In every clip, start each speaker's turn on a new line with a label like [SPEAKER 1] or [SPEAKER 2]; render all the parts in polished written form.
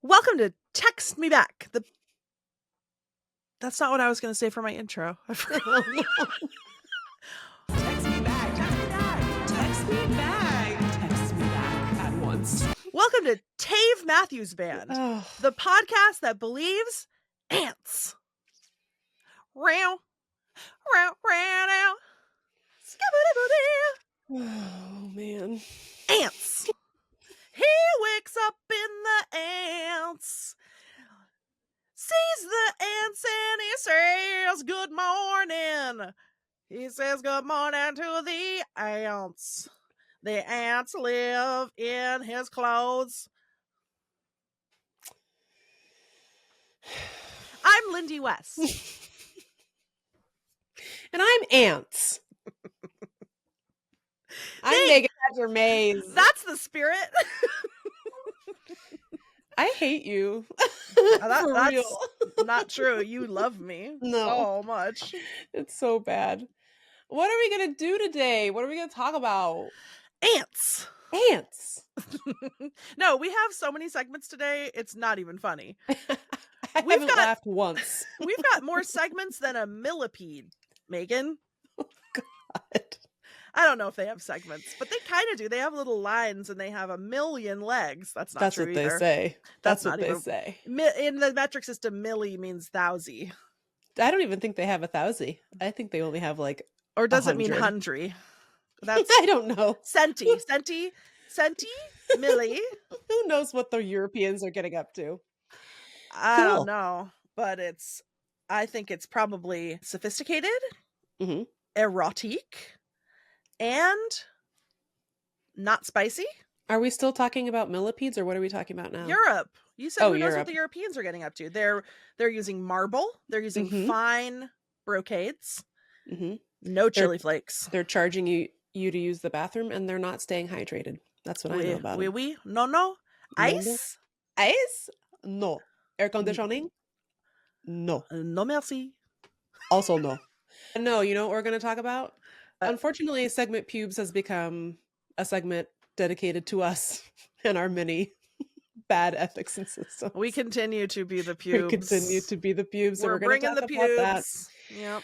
[SPEAKER 1] Welcome to Text Me Back. That's not what I was going to say for my intro.
[SPEAKER 2] Text me back. Text me back. Text me back. Text me back at once.
[SPEAKER 1] Welcome to Tave Matthews Band, the podcast that believes ants. Row, row, row, row.
[SPEAKER 2] Oh, man.
[SPEAKER 1] Ants. He wakes up in the ants, sees the ants, and he says, "Good morning." He says, "Good morning" to the ants. The ants live in his clothes. I'm Lindy West.
[SPEAKER 2] And I'm Ants. I'm Meagan Mays.
[SPEAKER 1] That's the spirit.
[SPEAKER 2] I hate you.
[SPEAKER 1] That's
[SPEAKER 2] real.
[SPEAKER 1] Not true. You love me so much.
[SPEAKER 2] It's so bad. What are we going to do today? What are we going to talk about?
[SPEAKER 1] Ants.
[SPEAKER 2] Ants.
[SPEAKER 1] No, we have so many segments today. It's not even funny.
[SPEAKER 2] I haven't laughed once.
[SPEAKER 1] We've got more segments than a millipede, Meagan.
[SPEAKER 2] Oh, God.
[SPEAKER 1] I don't know if they have segments, but they kind of do. They have little lines and they have a million legs. That's not true
[SPEAKER 2] what
[SPEAKER 1] either.
[SPEAKER 2] They say. That's
[SPEAKER 1] not
[SPEAKER 2] what
[SPEAKER 1] even,
[SPEAKER 2] they say.
[SPEAKER 1] In the metric system, milli means thousy.
[SPEAKER 2] I don't even think they have 1,000. I think they only have like.
[SPEAKER 1] Or does
[SPEAKER 2] 100.
[SPEAKER 1] It mean hundred? That's
[SPEAKER 2] I don't know.
[SPEAKER 1] Centi, milli.
[SPEAKER 2] Who knows what the Europeans are getting up to?
[SPEAKER 1] I don't know, but I think it's probably sophisticated, erotic, and not spicy.
[SPEAKER 2] Are we still talking about millipedes, or what are we talking about now?
[SPEAKER 1] Europe. You said who knows
[SPEAKER 2] Europe.
[SPEAKER 1] what the Europeans are getting up to? They're using marble. They're using fine brocades. No chili flakes.
[SPEAKER 2] They're charging you to use the bathroom, and they're not staying hydrated. That's what I know about it.
[SPEAKER 1] No. Ice?
[SPEAKER 2] Ice? No. Air conditioning? No.
[SPEAKER 1] No merci.
[SPEAKER 2] Also no. No, you know what we're going to talk about? Unfortunately, segment P.U.B.E.S has become a segment dedicated to us and our many bad ethics and systems.
[SPEAKER 1] We continue to be the P.U.B.E.S.
[SPEAKER 2] We continue to be the P.U.B.E.S.
[SPEAKER 1] We're bringing the P.U.B.E.S.
[SPEAKER 2] Yep.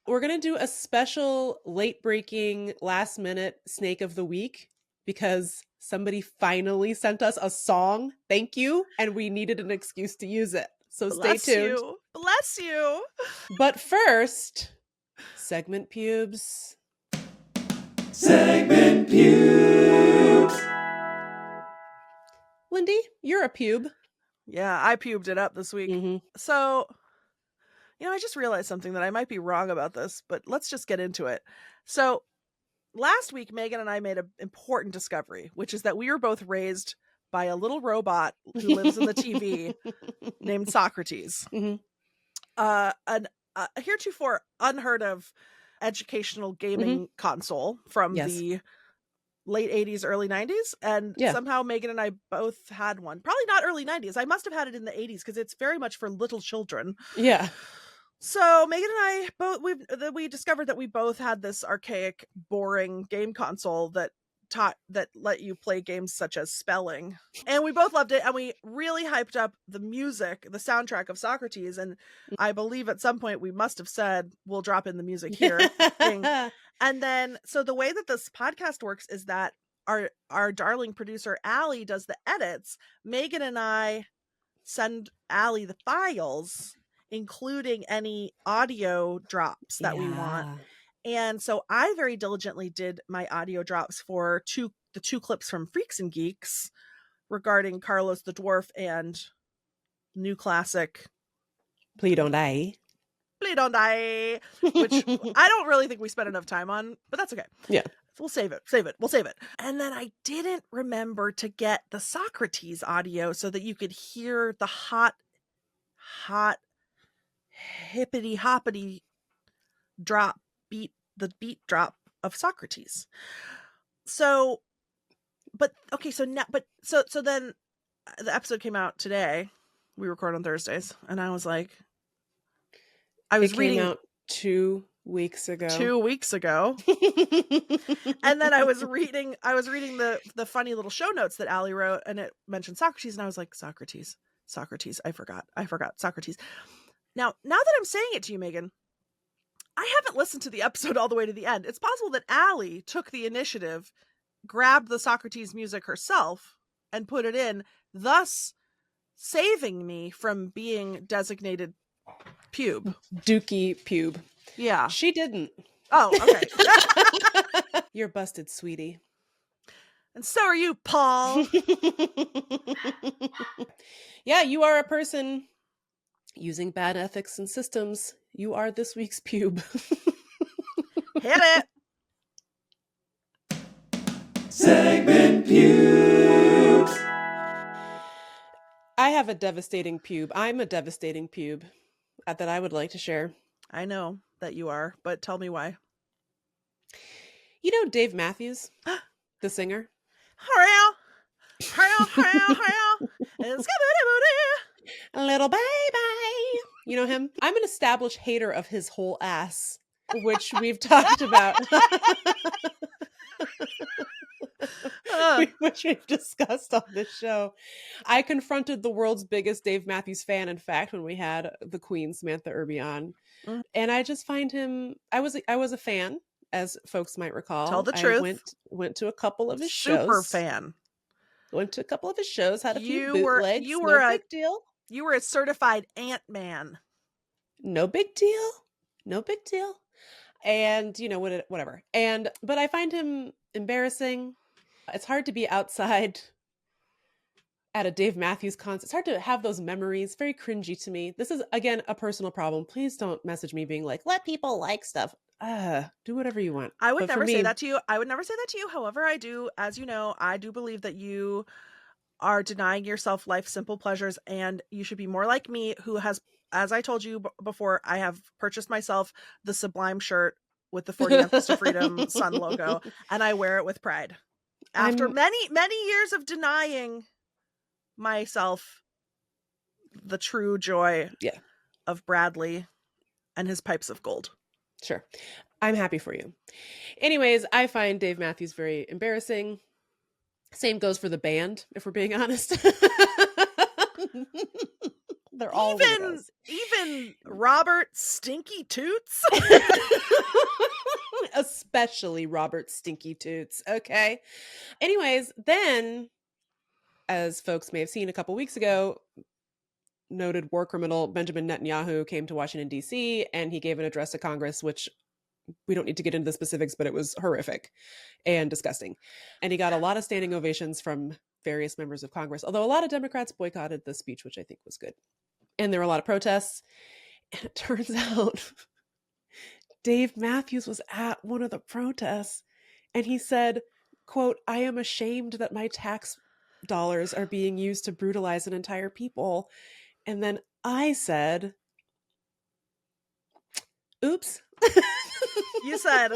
[SPEAKER 2] We're going to do a special late-breaking, last-minute Snake of the Week because somebody finally sent us a song. Thank you. And we needed an excuse to use it. So stay tuned.
[SPEAKER 1] Bless you.
[SPEAKER 2] But first, segment P.U.B.E.S.
[SPEAKER 3] Segment P.U.B.E.S.
[SPEAKER 2] Lindy, you're a P.U.B.E.
[SPEAKER 1] Yeah, I pubed it up this week. So, I just realized something that I might be wrong about this, but let's just get into it. So, last week, Meagan and I made an important discovery, which is that we were both raised by a little robot who lives in the TV named Socrates. A heretofore unheard of educational gaming console from the late 80s, early 90s. And somehow Meagan and I both had one. Probably not early 90s. I must have had it in the 80s because it's very much for little children.
[SPEAKER 2] Yeah.
[SPEAKER 1] So Meagan and I we discovered that we both had this archaic, boring game console that let you play games such as spelling, and we both loved it, and we really hyped up the music, the soundtrack of Socrates, and I believe at some point we must have said we'll drop in the music here. And then so the way that this podcast works is that our darling producer Alli does the edits. Meagan and I send Alli the files, including any audio drops that we want. And so I very diligently did my audio drops for the two clips from Freaks and Geeks regarding Carlos the Dwarf and new classic
[SPEAKER 2] Please Don't Die.
[SPEAKER 1] Please Don't Die, which I don't really think we spent enough time on, but that's okay.
[SPEAKER 2] Yeah.
[SPEAKER 1] We'll save it. We'll save it. And then I didn't remember to get the Socrates audio so that you could hear the hot, hippity hoppity drop. The beat drop of Socrates. So then the episode came out today. We record on Thursdays, and I was like,
[SPEAKER 2] it came out 2 weeks ago.
[SPEAKER 1] 2 weeks ago. And then I was reading the funny little show notes that Alli wrote, and it mentioned Socrates, and I was like, Socrates. Socrates. I forgot Socrates. Now that I'm saying it to you, Meagan, I haven't listened to the episode all the way to the end. It's possible that Alli took the initiative, grabbed the Socrates music herself, and put it in, thus saving me from being designated P.U.B.E.
[SPEAKER 2] Dookie P.U.B.E.
[SPEAKER 1] Yeah.
[SPEAKER 2] She didn't.
[SPEAKER 1] Oh, okay.
[SPEAKER 2] You're busted, sweetie.
[SPEAKER 1] And so are you, Paul.
[SPEAKER 2] Yeah, you are a person using bad ethics and systems. You are this week's P.U.B.E.
[SPEAKER 1] Hit it.
[SPEAKER 3] Segment P.U.B.E.
[SPEAKER 2] I have a devastating P.U.B.E. I'm a devastating P.U.B.E. That I would like to share.
[SPEAKER 1] I know that you are, but tell me why.
[SPEAKER 2] You know Dave Matthews, the singer? A little baby. You know him? I'm an established hater of his whole ass, which we've talked about. Which we've discussed on this show. I confronted the world's biggest Dave Matthews fan, in fact, when we had the Queen Samantha Irby on. And I just find him, I was a fan, as folks might recall.
[SPEAKER 1] Tell the truth.
[SPEAKER 2] I went to a couple of his
[SPEAKER 1] Super
[SPEAKER 2] shows.
[SPEAKER 1] fan.
[SPEAKER 2] Went to a couple of his shows, had a few bootlegs. No big deal.
[SPEAKER 1] You were a certified Ant-Man.
[SPEAKER 2] No big deal. No big deal. And, you know, whatever. But I find him embarrassing. It's hard to be outside at a Dave Matthews concert. It's hard to have those memories. Very cringy to me. This is, again, a personal problem. Please don't message me being like, let people like stuff. Do whatever you want.
[SPEAKER 1] I would never say that to you. I would never say that to you. However, I do, as you know, I do believe that you are denying yourself life's simple pleasures, and you should be more like me, who has, as I told you before, I have purchased myself the Sublime shirt with the 40 Ounces to Freedom sun logo, and I wear it with pride. After many, many years of denying myself the true joy of Bradley and his pipes of gold.
[SPEAKER 2] Sure. I'm happy for you. Anyways, I find Dave Matthews very embarrassing. Same goes for the band, if we're being honest. They're all
[SPEAKER 1] even Robert Stinky Toots.
[SPEAKER 2] Especially Robert Stinky Toots. Okay. Anyways, then, as folks may have seen a couple weeks ago, noted war criminal Benjamin Netanyahu came to Washington, D.C., and he gave an address to Congress, which we don't need to get into the specifics, but it was horrific and disgusting. And he got a lot of standing ovations from various members of Congress, although a lot of Democrats boycotted the speech, which I think was good. And there were a lot of protests. And it turns out Dave Matthews was at one of the protests, and he said, quote, "I am ashamed that my tax dollars are being used to brutalize an entire people." And then I said, oops.
[SPEAKER 1] You said,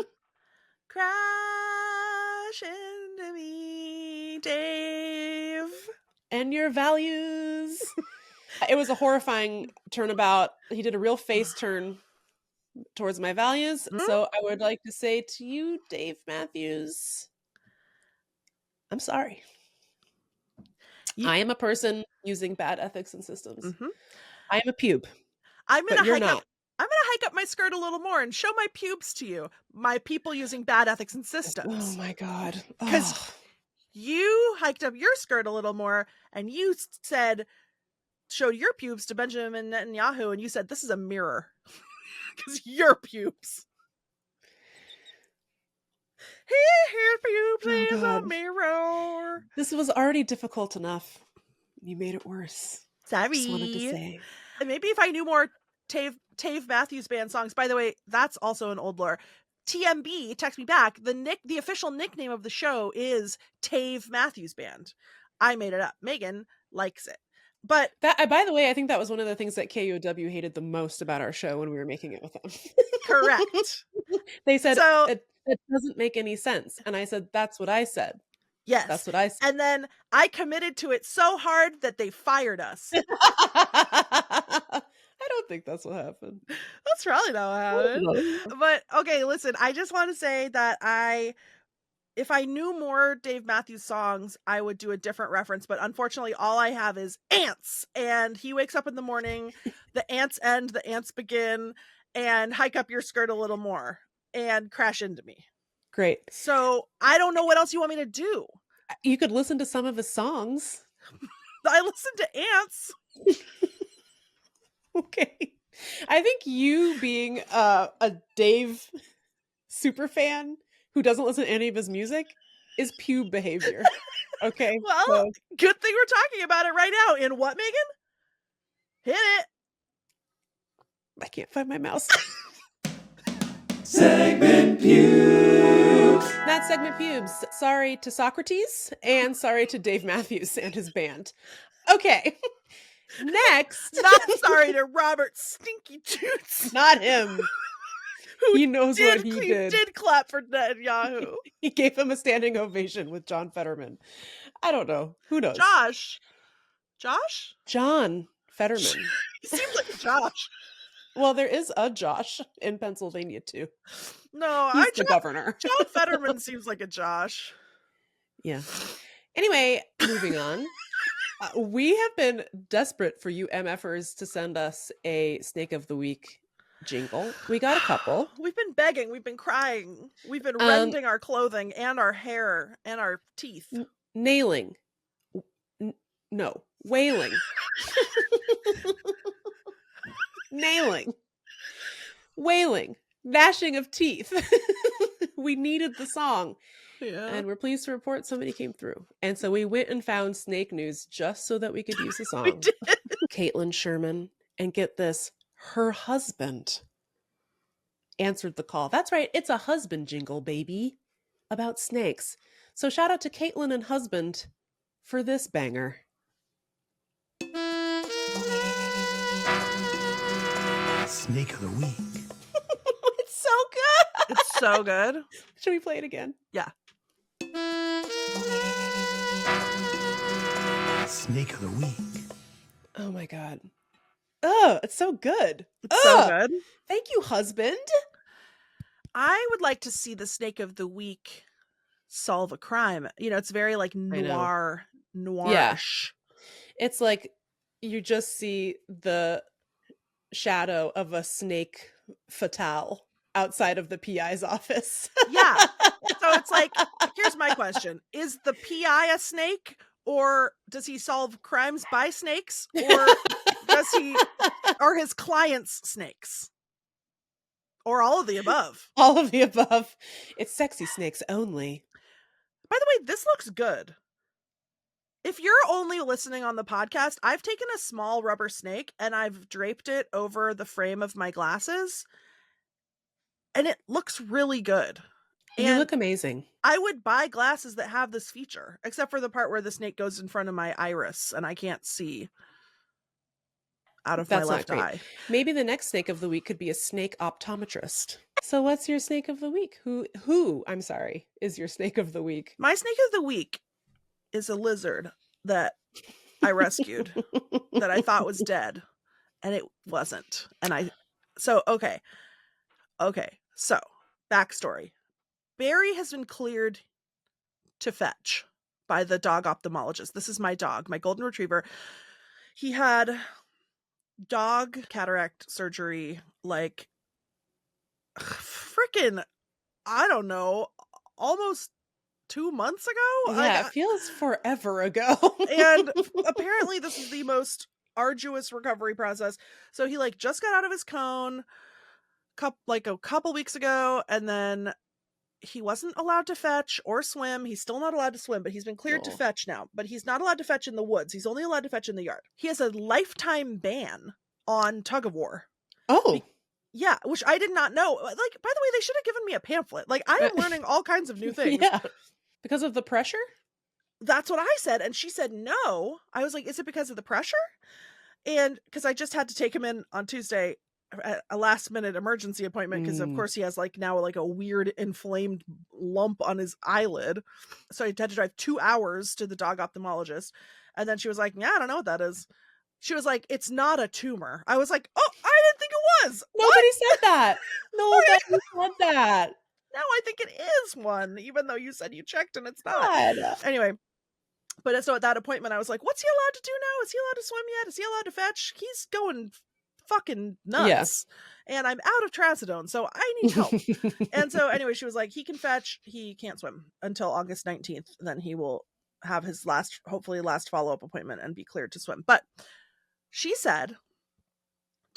[SPEAKER 1] crash into me, Dave.
[SPEAKER 2] And your values. It was a horrifying turnabout. He did a real face turn towards my values. Mm-hmm. So I would like to say to you, Dave Matthews, I'm sorry. I am a person using bad ethics and systems. Mm-hmm. I am a P.U.B.E.
[SPEAKER 1] I'm gonna hike up my skirt a little more and show my pubes to you. My people using bad ethics and systems.
[SPEAKER 2] Oh my God.
[SPEAKER 1] Because you hiked up your skirt a little more and you said, showed your pubes to Benjamin Netanyahu, and you said, this is a mirror. Because your pubes. His pubes is a mirror.
[SPEAKER 2] This was already difficult enough. You made it worse.
[SPEAKER 1] Sorry.
[SPEAKER 2] Just wanted to say.
[SPEAKER 1] Maybe if I knew more Dave Matthews Band songs. By the way, that's also an old lore. TMB, text me back. The official nickname of the show is Dave Matthews Band. I made it up. Meagan likes it. But
[SPEAKER 2] that, by the way, I think that was one of the things that KUOW hated the most about our show when we were making it with them.
[SPEAKER 1] Correct.
[SPEAKER 2] They said it doesn't make any sense. And I said, that's what I said.
[SPEAKER 1] Yes.
[SPEAKER 2] That's what I said.
[SPEAKER 1] And then I committed to it so hard that they fired us.
[SPEAKER 2] I don't think that's what happened.
[SPEAKER 1] That's probably not what happened. But okay, listen, I just want to say that I if I knew more Dave Matthews songs, I would do a different reference. But unfortunately, all I have is ants. And he wakes up in the morning, the ants end, the ants begin, and hike up your skirt a little more and crash into me.
[SPEAKER 2] Great.
[SPEAKER 1] So I don't know what else you want me to do.
[SPEAKER 2] You could listen to some of his songs.
[SPEAKER 1] I listen to ants.
[SPEAKER 2] Okay. I think you being a Dave super fan who doesn't listen to any of his music is P.U.B.E. behavior. Okay.
[SPEAKER 1] Well,
[SPEAKER 2] so
[SPEAKER 1] good thing we're talking about it right now. In what, Meagan? Hit it.
[SPEAKER 2] I can't find my mouse.
[SPEAKER 3] Segment P.U.B.E.
[SPEAKER 2] That's segment P.U.B.E.s. Sorry to Socrates and sorry to Dave Matthews and his band. Okay. Next.
[SPEAKER 1] Not sorry to Robert Stinky Toots.
[SPEAKER 2] Not him. He knows what he did.
[SPEAKER 1] Did clap for Netanyahu.
[SPEAKER 2] He gave him a standing ovation with John Fetterman. I don't know. Who knows?
[SPEAKER 1] Josh?
[SPEAKER 2] John Fetterman.
[SPEAKER 1] He seems like a Josh.
[SPEAKER 2] Well, there is a Josh in Pennsylvania too.
[SPEAKER 1] No,
[SPEAKER 2] He's the governor.
[SPEAKER 1] John Fetterman seems like a Josh.
[SPEAKER 2] Yeah. Anyway, moving on. We have been desperate for you MFers to send us a Snake of the Week jingle. We got a couple.
[SPEAKER 1] We've been begging. We've been crying. We've been rending our clothing and our hair and our teeth.
[SPEAKER 2] Nailing. No. Wailing. Nailing. Wailing. Gnashing of teeth. We needed the song.
[SPEAKER 1] Yeah.
[SPEAKER 2] And we're pleased to report somebody came through. And so we went and found Snake News just so that we could use the song.
[SPEAKER 1] We did.
[SPEAKER 2] Caitlin Sherman, and get this, her husband answered the call. That's right, it's a husband jingle, baby, about snakes. So shout out to Caitlin and husband for this banger.
[SPEAKER 3] Snake of the Week.
[SPEAKER 2] It's so good.
[SPEAKER 1] It's so good.
[SPEAKER 2] Should we play it again?
[SPEAKER 1] Yeah.
[SPEAKER 3] Snake of the Week.
[SPEAKER 2] Oh my God. Oh, it's so good.
[SPEAKER 1] It's so good.
[SPEAKER 2] Thank you, husband.
[SPEAKER 1] I would like to see the Snake of the Week solve a crime. You know, it's very like noirish.
[SPEAKER 2] Yeah. It's like you just see the shadow of a snake fatale outside of the PI's office.
[SPEAKER 1] Yeah. So it's like, here's my question. Is the PI a snake, or does he solve crimes by snakes, or are his clients snakes? Or all of the above?
[SPEAKER 2] All of the above. It's sexy snakes only.
[SPEAKER 1] By the way, this looks good. If you're only listening on the podcast, I've taken a small rubber snake and I've draped it over the frame of my glasses, and it looks really good.
[SPEAKER 2] You look amazing.
[SPEAKER 1] I would buy glasses that have this feature, except for the part where the snake goes in front of my iris and I can't see out of my left eye.
[SPEAKER 2] Maybe the next Snake of the Week could be a snake optometrist. So what's your Snake of the Week? Who, I'm sorry, is your Snake of the Week?
[SPEAKER 1] My Snake of the Week is a lizard that I rescued that I thought was dead, and it wasn't. So backstory. Barry has been cleared to fetch by the dog ophthalmologist. This is my dog, my golden retriever. He had dog cataract surgery like freaking, I don't know, almost 2 months ago.
[SPEAKER 2] Yeah, it feels forever ago.
[SPEAKER 1] And apparently this is the most arduous recovery process. So he like just got out of his cone a couple weeks ago, and then he wasn't allowed to fetch or swim. He's still not allowed to swim, but he's been cleared to fetch now. But he's not allowed to fetch in the woods. He's only allowed to fetch in the yard. He has a lifetime ban on tug of war.
[SPEAKER 2] Oh.
[SPEAKER 1] Yeah, which I did not know. Like, by the way, they should have given me a pamphlet. Like, I am learning all kinds of new things.
[SPEAKER 2] Yeah. Because of the pressure?
[SPEAKER 1] That's what I said. And she said no. I was like, is it because of the pressure? And because I just had to take him in on Tuesday, a last minute emergency appointment, because of course he has like now like a weird inflamed lump on his eyelid. So I had to drive 2 hours to the dog ophthalmologist. And then she was like, yeah, I don't know what that is. She was like, it's not a tumor. I was like, oh, I didn't think it was.
[SPEAKER 2] Nobody said that. Nobody said that.
[SPEAKER 1] now I think it is one, even though you said you checked and it's not.
[SPEAKER 2] God.
[SPEAKER 1] Anyway, but so at that appointment, I was like, what's he allowed to do now? Is he allowed to swim yet? Is he allowed to fetch? He's going fucking nuts. And I'm out of trazodone, so I need help. And so anyway, she was like, he can fetch, he can't swim until August 19th. Then he will have his hopefully last follow-up appointment and be cleared to swim. But she said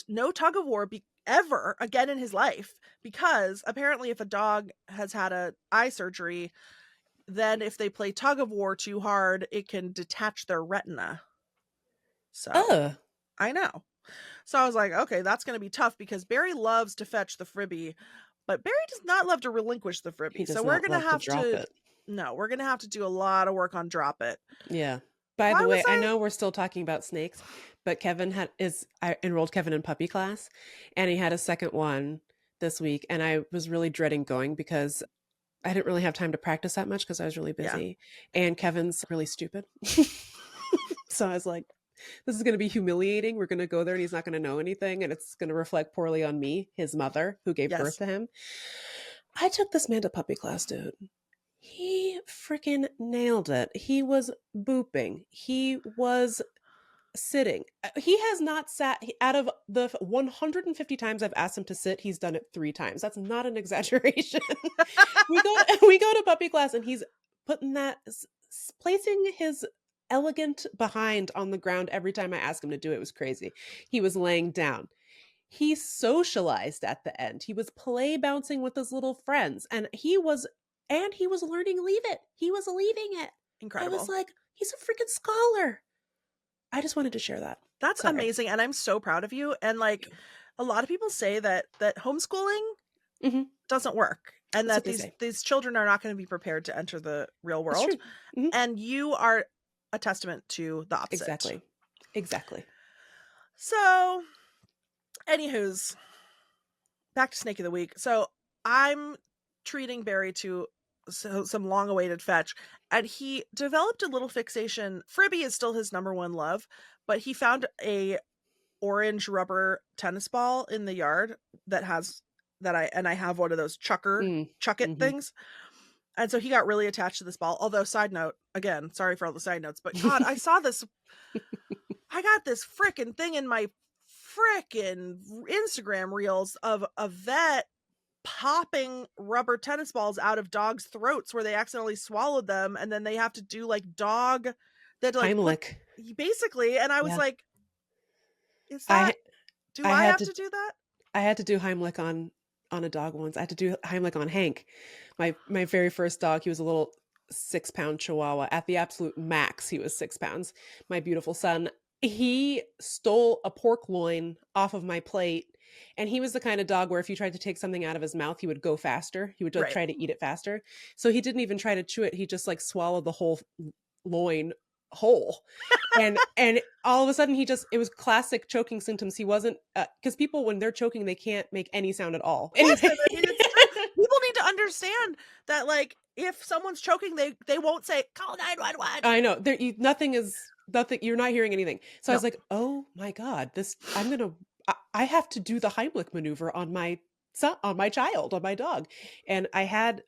[SPEAKER 1] no tug of war ever again in his life, because apparently if a dog has had a eye surgery, then if they play tug of war too hard, it can detach their retina. So I know. So I was like, okay, that's going to be tough, because Barry loves to fetch the Fribby, but Barry does not love to relinquish the Fribby. So we're going to have to no, we're going to have to do a lot of work on drop it.
[SPEAKER 2] Yeah. By the way, I know we're still talking about snakes, but I enrolled Kevin in puppy class, and he had a second one this week, and I was really dreading going because I didn't really have time to practice that much because I was really busy. Yeah. And Kevin's really stupid. So I was like, this is going to be humiliating. We're going to go there and he's not going to know anything, and it's going to reflect poorly on me, his mother, who gave birth to him. I took this man to puppy class, dude. He freaking nailed it. He was booping. He was sitting. He has not sat, out of the 150 times I've asked him to sit, he's done it 3 times. That's not an exaggeration. we go to puppy class, and he's placing his elegant behind on the ground every time I ask him to do it. It was crazy. He was laying down. He socialized at the end. He was play bouncing with his little friends, and he was learning leave it. He was leaving it.
[SPEAKER 1] Incredible.
[SPEAKER 2] I was like, he's a freaking scholar. I just wanted to share that.
[SPEAKER 1] That's amazing, and I'm so proud of you. And like, a lot of people say that homeschooling doesn't work, and that these children are not going to be prepared to enter the real world. And you are a testament to the opposite.
[SPEAKER 2] Exactly.
[SPEAKER 1] So, anywho's, back to Snake of the Week. So I'm treating Barry to some long-awaited fetch, and he developed a little fixation. Fribby is still his number one love, but he found a orange rubber tennis ball in the yard I have one of those chuck it things. And so he got really attached to this ball. Although, side note, again, sorry for all the side notes, but God, I saw this. I got this frickin' thing in my frickin' Instagram reels of a vet popping rubber tennis balls out of dogs' throats where they accidentally swallowed them, and then they have to do like dog that like
[SPEAKER 2] Heimlich.
[SPEAKER 1] Basically. And I was like, is that I have to do that?
[SPEAKER 2] I had to do Heimlich on a dog once. I had to do Heimlich on Hank. My very first dog, he was a little 6-pound Chihuahua. At the absolute max, he was 6 pounds. My beautiful son. He stole a pork loin off of my plate. And he was the kind of dog where if you tried to take something out of his mouth, he would go faster. He would try to eat it faster. So he didn't even try to chew it. He just like swallowed the whole loin whole. And all of a sudden it was classic choking symptoms. He wasn't, because people, when they're choking, they can't make any sound at all.
[SPEAKER 1] Listen, I mean, people need to understand that, like, if someone's choking, they won't say, call 911.
[SPEAKER 2] I know. Nothing. You're not hearing anything. So I was like, oh my God, I have to do the Heimlich maneuver on my son, on my child, on my dog. And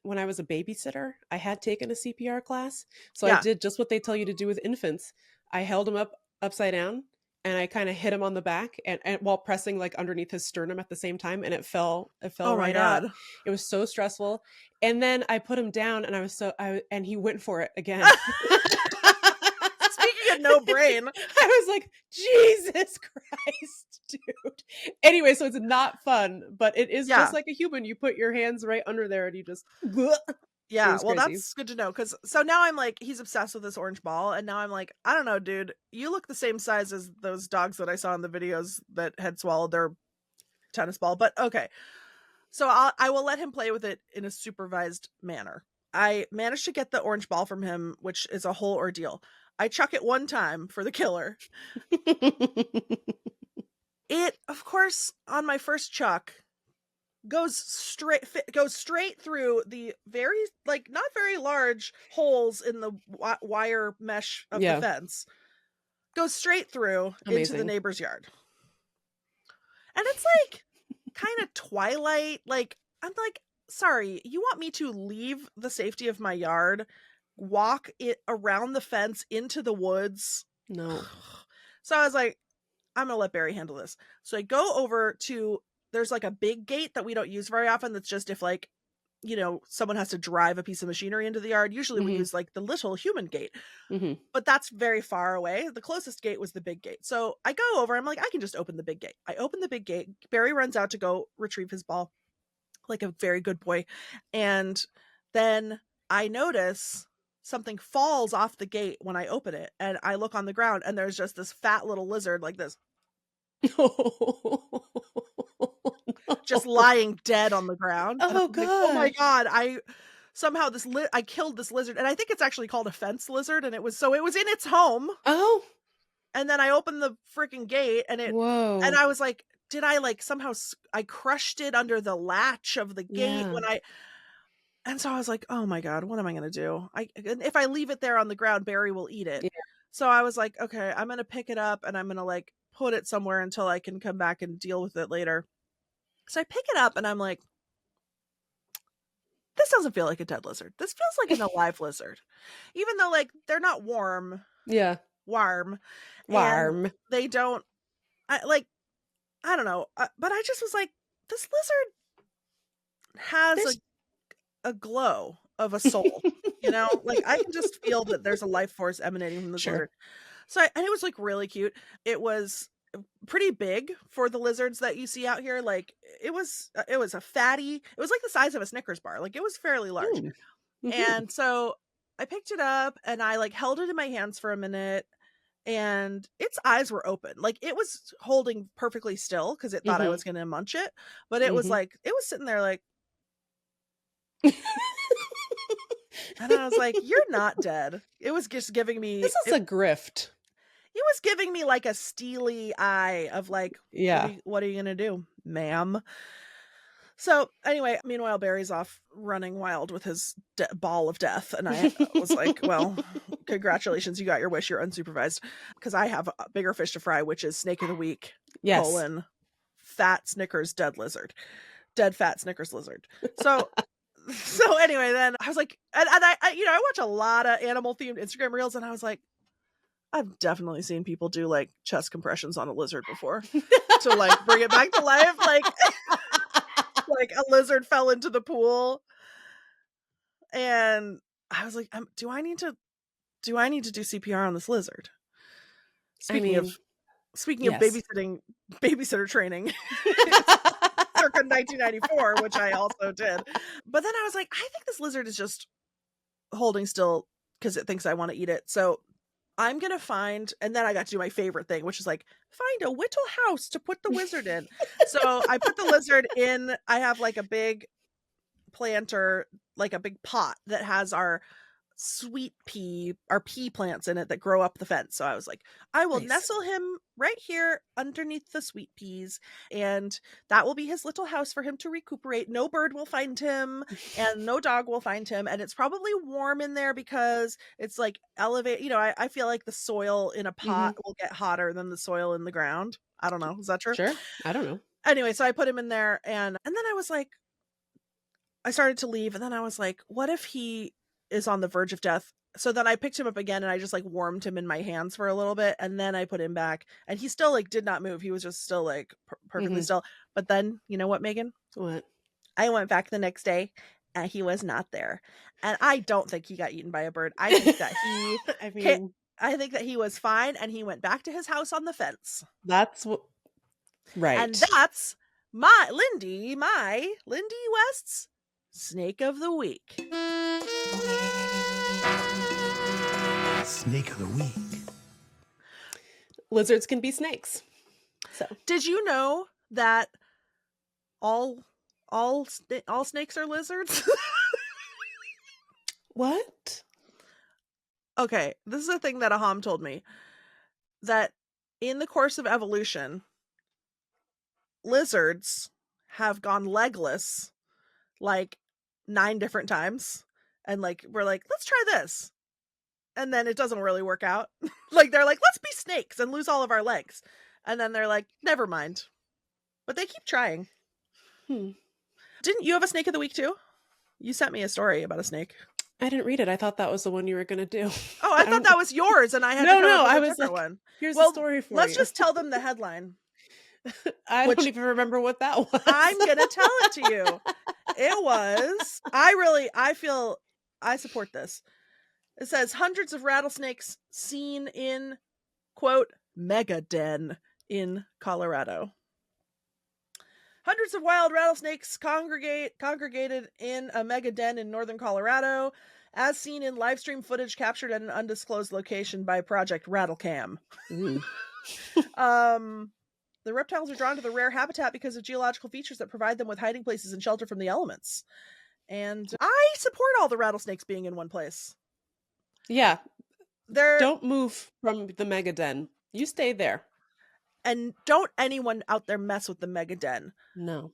[SPEAKER 2] when I was a babysitter, I had taken a CPR class. So I did just what they tell you to do with infants. I held him upside down, and I kind of hit him on the back and while pressing like underneath his sternum at the same time. And it fell right out. It was so stressful. And then I put him down, and and he went for it again.
[SPEAKER 1] No brain.
[SPEAKER 2] I was like, Jesus Christ, dude. Anyway, so it's not fun, but it is just like a human. You put your hands right under there and you just
[SPEAKER 1] yeah, well, that's good to know, because so now I'm like, he's obsessed with this orange ball, and now I'm like, I don't know, dude, you look the same size as those dogs that I saw in the videos that had swallowed their tennis ball. But okay, so I will let him play with it in a supervised manner. I managed to get the orange ball from him, which is a whole ordeal. I chuck it one time for the killer. It, of course, on my first chuck, goes straight through the very, like, not very large holes in the wire mesh of the fence. Goes straight through into the neighbor's yard. And it's like kind of twilight. Like, I'm like sorry, you want me to leave the safety of my yard, walk it around the fence into the woods?
[SPEAKER 2] No.
[SPEAKER 1] So I was like, I'm gonna let Barry handle this. So I go over to, there's like a big gate that we don't use very often. That's just if like, someone has to drive a piece of machinery into the yard. Usually we use like the little human gate, but that's very far away. The closest gate was the big gate. So I go over, I'm like, I can just open the big gate. I open the big gate. Barry runs out to go retrieve his ball, like a very good boy. And then I notice something falls off the gate when I open it. And I look on the ground and there's just this fat little lizard like this, just lying dead on the ground. And
[SPEAKER 2] Oh,
[SPEAKER 1] I'm like, oh my
[SPEAKER 2] gosh.
[SPEAKER 1] God. I killed this lizard. And I think it's actually called a fence lizard. And it was in its home.
[SPEAKER 2] Oh,
[SPEAKER 1] And then I opened the freaking gate and
[SPEAKER 2] whoa.
[SPEAKER 1] and I was like, did I like somehow, I crushed it under the latch of the gate
[SPEAKER 2] Yeah.
[SPEAKER 1] and so I was like, oh my God, what am I going to do? If I leave it there on the ground, Barry will eat it.
[SPEAKER 2] Yeah.
[SPEAKER 1] So I was like, okay, I'm going to pick it up and I'm going to like put it somewhere until I can come back and deal with it later. So I pick it up and I'm like, this doesn't feel like a dead lizard. This feels like an alive lizard, even though like they're not warm.
[SPEAKER 2] Yeah.
[SPEAKER 1] Warm.
[SPEAKER 2] Warm.
[SPEAKER 1] And they don't, I don't know. But I just was like, this lizard has a glow of a soul, like I can just feel that there's a life force emanating from this lizard. So and it was like really cute. It was pretty big for the lizards that you see out here. Like it was a fatty, it was like the size of a Snickers bar. Like it was fairly large. And so I picked it up and I like held it in my hands for a minute and its eyes were open. Like it was holding perfectly still because it thought I was going to munch it. But it was like, it was sitting there like, and I was like, you're not dead. It was just giving me,
[SPEAKER 2] This is a grift.
[SPEAKER 1] It was giving me like a steely eye of like,
[SPEAKER 2] Yeah.
[SPEAKER 1] what are you going to do, ma'am? So anyway, meanwhile, Barry's off running wild with his ball of death. And I was like, well, congratulations. You got your wish. You're unsupervised. Because I have a bigger fish to fry, which is Snake of the Week,
[SPEAKER 2] Yes.
[SPEAKER 1] fat Snickers, dead lizard. Dead fat Snickers lizard. So anyway, then I was like, and I watch a lot of animal themed Instagram reels and I was like, I've definitely seen people do like chest compressions on a lizard before to like bring it back to life. Like a lizard fell into the pool and I was like, do I need to do CPR on this lizard? Speaking of babysitter training, circa 1994, which I also did. But then I was like, I think this lizard is just holding still because it thinks I want to eat it. So I'm going to find, and then I got to do my favorite thing, which is like, find a whittle house to put the wizard in. So I put the lizard in, I have like a big planter, like a big pot that has our pea plants in it that grow up the fence. So I was like, I will nestle him right here underneath the sweet peas, and that will be his little house for him to recuperate. No bird will find him and no dog will find him, and it's probably warm in there because it's like elevated. I feel like the soil in a pot will get hotter than the soil in the ground. I don't know. Is that true?
[SPEAKER 2] Sure. I don't know.
[SPEAKER 1] Anyway, so I put him in there and then I was like, I started to leave and then I was like, what if he is on the verge of death? So then I picked him up again and I just like warmed him in my hands for a little bit and then I put him back and he still like did not move. He was just still like perfectly still. But then you know what, Meagan?
[SPEAKER 2] What?
[SPEAKER 1] I went back the next day and he was not there. And I don't think he got eaten by a bird. I think that I think that he was fine and he went back to his house on the fence.
[SPEAKER 2] That's what. Right.
[SPEAKER 1] And that's Lindy West's Snake of the Week.
[SPEAKER 3] Snake of the Week.
[SPEAKER 2] Lizards can be snakes. So
[SPEAKER 1] did you know that all snakes are lizards?
[SPEAKER 2] What?
[SPEAKER 1] Okay, this is a thing that Aham told me, that in the course of evolution, lizards have gone legless like 9 different times, and like we're like, let's try this, and then it doesn't really work out. Like they're like, let's be snakes and lose all of our legs, and then they're like, never mind, but they keep trying. Didn't you have a snake of the week too? You sent me a story about a snake.
[SPEAKER 2] I didn't read it. I thought that was the one you were going to do.
[SPEAKER 1] Oh, I thought that was yours, and I had to come up with a different one.
[SPEAKER 2] Here's
[SPEAKER 1] Well,
[SPEAKER 2] the story for
[SPEAKER 1] let's
[SPEAKER 2] you.
[SPEAKER 1] just tell them the headline.
[SPEAKER 2] I don't even remember what that was.
[SPEAKER 1] I'm going to tell it to you. It was, I support this. It says hundreds of rattlesnakes seen in, quote, mega den in Colorado. Hundreds of wild rattlesnakes congregated in a mega den in northern Colorado, as seen in live stream footage captured at an undisclosed location by Project Rattlecam. The reptiles are drawn to the rare habitat because of geological features that provide them with hiding places and shelter from the elements. And I support all the rattlesnakes being in one place.
[SPEAKER 2] Yeah. Don't move from the mega den. You stay there.
[SPEAKER 1] And don't anyone out there mess with the mega den.
[SPEAKER 2] No.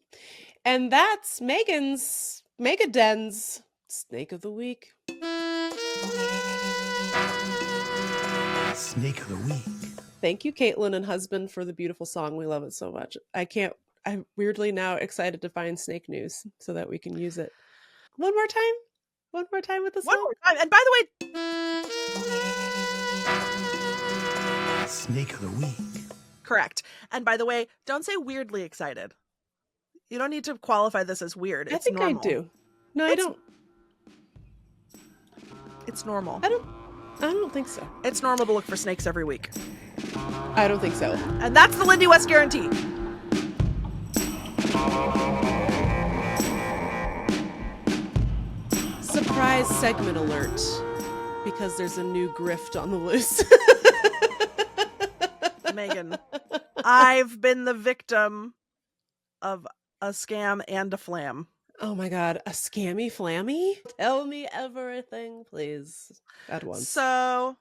[SPEAKER 2] And that's Meagan's Mega Den's Snake of the Week.
[SPEAKER 3] Snake of the week.
[SPEAKER 2] Thank you, Caitlin and husband, for the beautiful song. We love it so much. I'm weirdly now excited to find snake news so that we can use it. One more time with the song.
[SPEAKER 1] One more time. And by the way,
[SPEAKER 3] Snake of the week.
[SPEAKER 1] Correct. And by the way, don't say weirdly excited. You don't need to qualify this as weird.
[SPEAKER 2] I think normal. I do. No, I don't.
[SPEAKER 1] It's normal.
[SPEAKER 2] I don't think so.
[SPEAKER 1] It's normal to look for snakes every week.
[SPEAKER 2] I don't think so.
[SPEAKER 1] And that's the Lindy West guarantee.
[SPEAKER 2] Surprise segment alert, because there's a new grift on the loose.
[SPEAKER 1] Meagan, I've been the victim of a scam and a flam.
[SPEAKER 2] Oh my God, a scammy flammy? Tell me everything, please. At once.
[SPEAKER 1] So,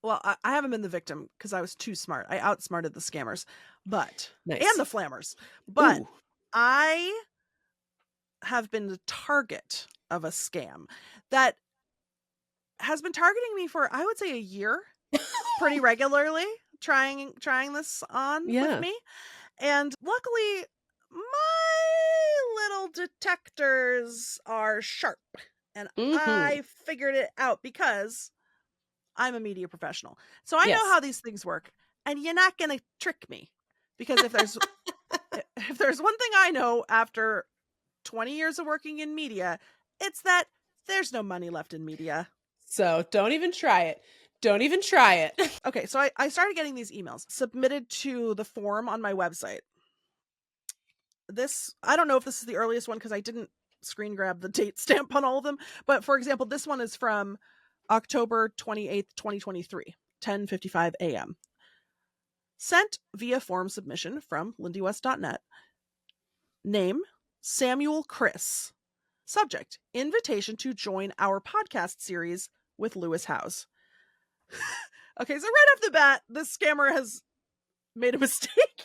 [SPEAKER 1] well, I haven't been the victim because I was too smart. I outsmarted the scammers, but
[SPEAKER 2] nice.
[SPEAKER 1] And the flammers. But
[SPEAKER 2] Ooh.
[SPEAKER 1] I have been the target of a scam that has been targeting me for, I would say, a year, pretty regularly, trying this on with me. And luckily, my little detectors are sharp, and I figured it out because I'm a media professional. So I know how these things work, and you're not going to trick me, because if there's one thing I know after 20 years of working in media, it's that there's no money left in media.
[SPEAKER 2] So don't even try it. Don't even try it.
[SPEAKER 1] Okay, so I started getting these emails submitted to the form on my website. I don't know if this is the earliest one because I didn't screen grab the date stamp on all of them. But for example, this one is from October 28th, 2023, 10:55 a.m. Sent via form submission from lindywest.net. Name, Samuel Chris. Subject, invitation to join our podcast series with Lewis Howes. Okay, so right off the bat, this scammer has made a mistake.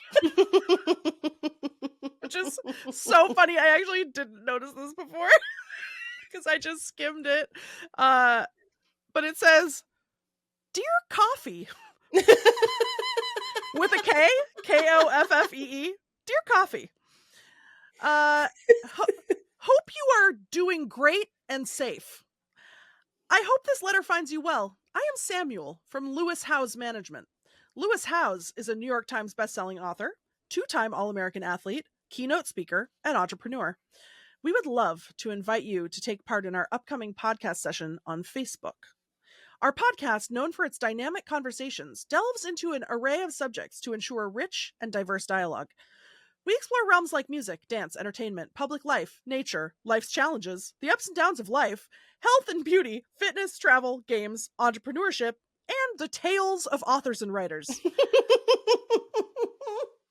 [SPEAKER 1] Which is so funny. I actually didn't notice this before because I just skimmed it. But it says, Dear Coffee. With a K, Koffee. Dear Coffee. Hope you are doing great and safe. I hope this letter finds you well. I am Samuel from Lewis Howes Management. Lewis Howes is a New York Times bestselling author, 2-time All-American athlete, keynote speaker, and entrepreneur. We would love to invite you to take part in our upcoming podcast session on Facebook. Our podcast, known for its dynamic conversations, delves into an array of subjects to ensure rich and diverse dialogue. We explore realms like music, dance, entertainment, public life, nature, life's challenges, the ups and downs of life, health and beauty, fitness, travel, games, entrepreneurship, and the tales of authors and writers.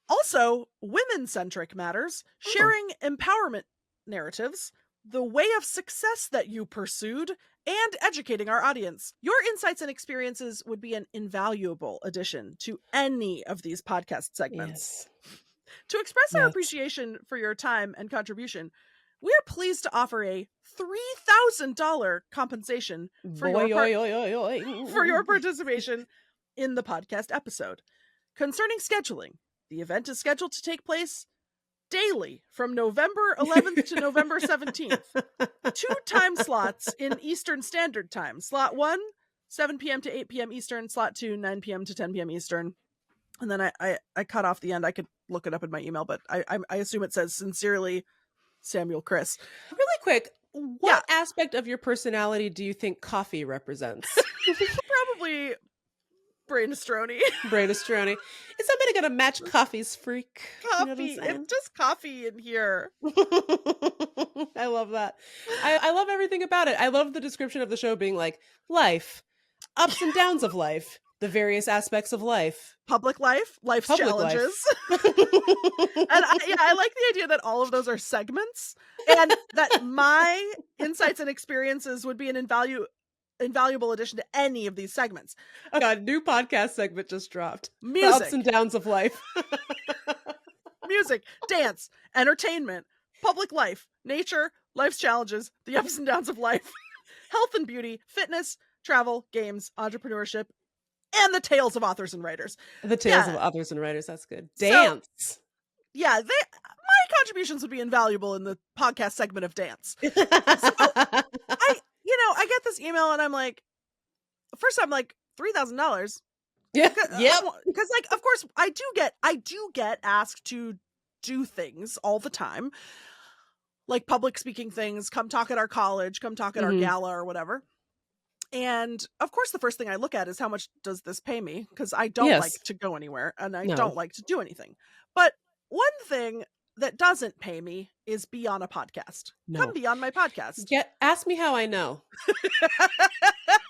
[SPEAKER 1] Also, women-centric matters, sharing empowerment narratives, the way of success that you pursued, and educating our audience. Your insights and experiences would be an invaluable addition to any of these podcast segments. Yes. To express our appreciation for your time and contribution, we are pleased to offer a $3,000 compensation for your participation in the podcast episode. Concerning scheduling, the event is scheduled to take place daily from November 11th to November 17th. 2 time slots in Eastern Standard Time. Slot 1, 7 p.m. to 8 p.m. Eastern. Slot 2, 9 p.m. to 10 p.m. Eastern. And then I cut off the end. I could look it up in my email, but I assume it says sincerely, Samuel Chris.
[SPEAKER 2] Really quick, what aspect of your personality do you think coffee represents?
[SPEAKER 1] Probably Brainestroni.
[SPEAKER 2] Brainestroni. Is somebody gonna match coffee's freak?
[SPEAKER 1] Coffee.
[SPEAKER 2] You know what I'm saying?
[SPEAKER 1] It's just coffee in here.
[SPEAKER 2] I love that. I love everything about it. I love the description of the show being like life, ups and downs of life, the various aspects of life,
[SPEAKER 1] public life, life's
[SPEAKER 2] Public
[SPEAKER 1] challenges. And I like the idea that all of those are segments, and that my insights and experiences would be an invaluable addition to any of these segments.
[SPEAKER 2] Oh God, new podcast segment just dropped.
[SPEAKER 1] Music.
[SPEAKER 2] The ups and downs of life.
[SPEAKER 1] Music, dance, entertainment, public life, nature, life's challenges, the ups and downs of life, health and beauty, fitness, travel, games, entrepreneurship, and the tales of authors and writers.
[SPEAKER 2] The tales of authors and writers. That's good. Dance.
[SPEAKER 1] So, my contributions would be invaluable in the podcast segment of dance. So, I get this email and I'm like, first I'm like, $3,000.
[SPEAKER 2] Yeah.
[SPEAKER 1] Because like, of course I do get asked to do things all the time. Like public speaking things, come talk at our college, come talk at our gala or whatever. And of course, the first thing I look at is how much does this pay me? Because I don't like to go anywhere and I don't like to do anything. But one thing that doesn't pay me is be on a podcast.
[SPEAKER 2] No.
[SPEAKER 1] Come be on my podcast.
[SPEAKER 2] Ask me how I know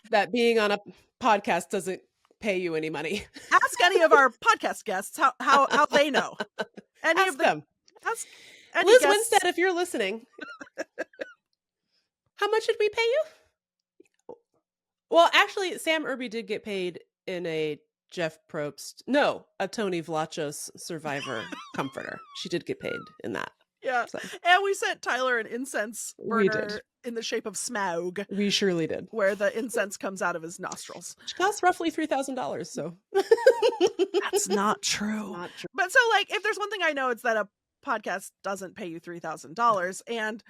[SPEAKER 2] that being on a podcast doesn't pay you any money.
[SPEAKER 1] Ask any of our podcast guests how they know.
[SPEAKER 2] Ask them.
[SPEAKER 1] Ask
[SPEAKER 2] Liz
[SPEAKER 1] guests.
[SPEAKER 2] Winstead, if you're listening, how much did we pay you? Well, actually, Sam Irby did get paid in a a Tony Vlachos Survivor comforter. She did get paid in that.
[SPEAKER 1] Yeah. So. And we sent Tyler an incense burner in the shape of Smaug.
[SPEAKER 2] We surely did.
[SPEAKER 1] Where the incense comes out of his nostrils.
[SPEAKER 2] Which costs roughly $3,000, so.
[SPEAKER 1] That's not true. But so, like, if there's one thing I know, it's that a podcast doesn't pay you $3,000. And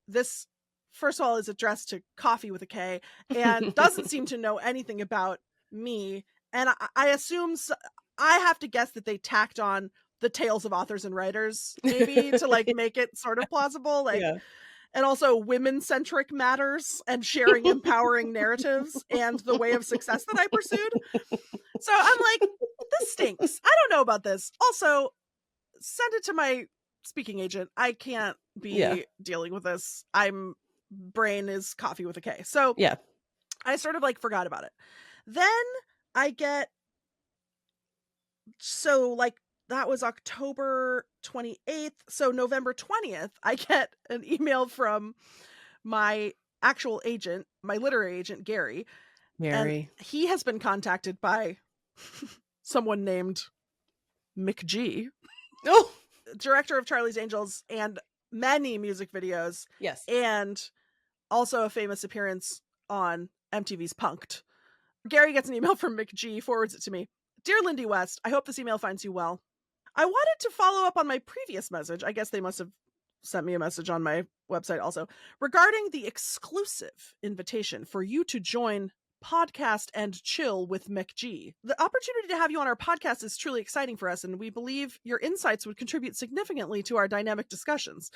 [SPEAKER 1] this, first of all, is addressed to Coffee with a K and doesn't seem to know anything about me. And I assume, I have to guess that they tacked on the tales of authors and writers, maybe, to like make it sort of plausible. Like, and also women-centric matters and sharing empowering narratives and the way of success that I pursued. So I'm like, this stinks. I don't know about this. Also, send it to my speaking agent. I can't be dealing with this. Brain is Coffee with a K. So I sort of like forgot about it. Then I get, so like that was October 28th. So November 20th, I get an email from my actual agent, my literary agent, Gary. And he has been contacted by someone named McG.
[SPEAKER 2] Oh,
[SPEAKER 1] director of Charlie's Angels and many music videos.
[SPEAKER 2] Yes.
[SPEAKER 1] And also a famous appearance on MTV's Punk'd. Gary gets an email from McG, forwards it to me. Dear Lindy West, I hope this email finds you well. I wanted to follow up on my previous message. I guess they must have sent me a message on my website also, regarding the exclusive invitation for you to join Podcast and Chill with McG. The opportunity to have you on our podcast is truly exciting for us, and we believe your insights would contribute significantly to our dynamic discussions.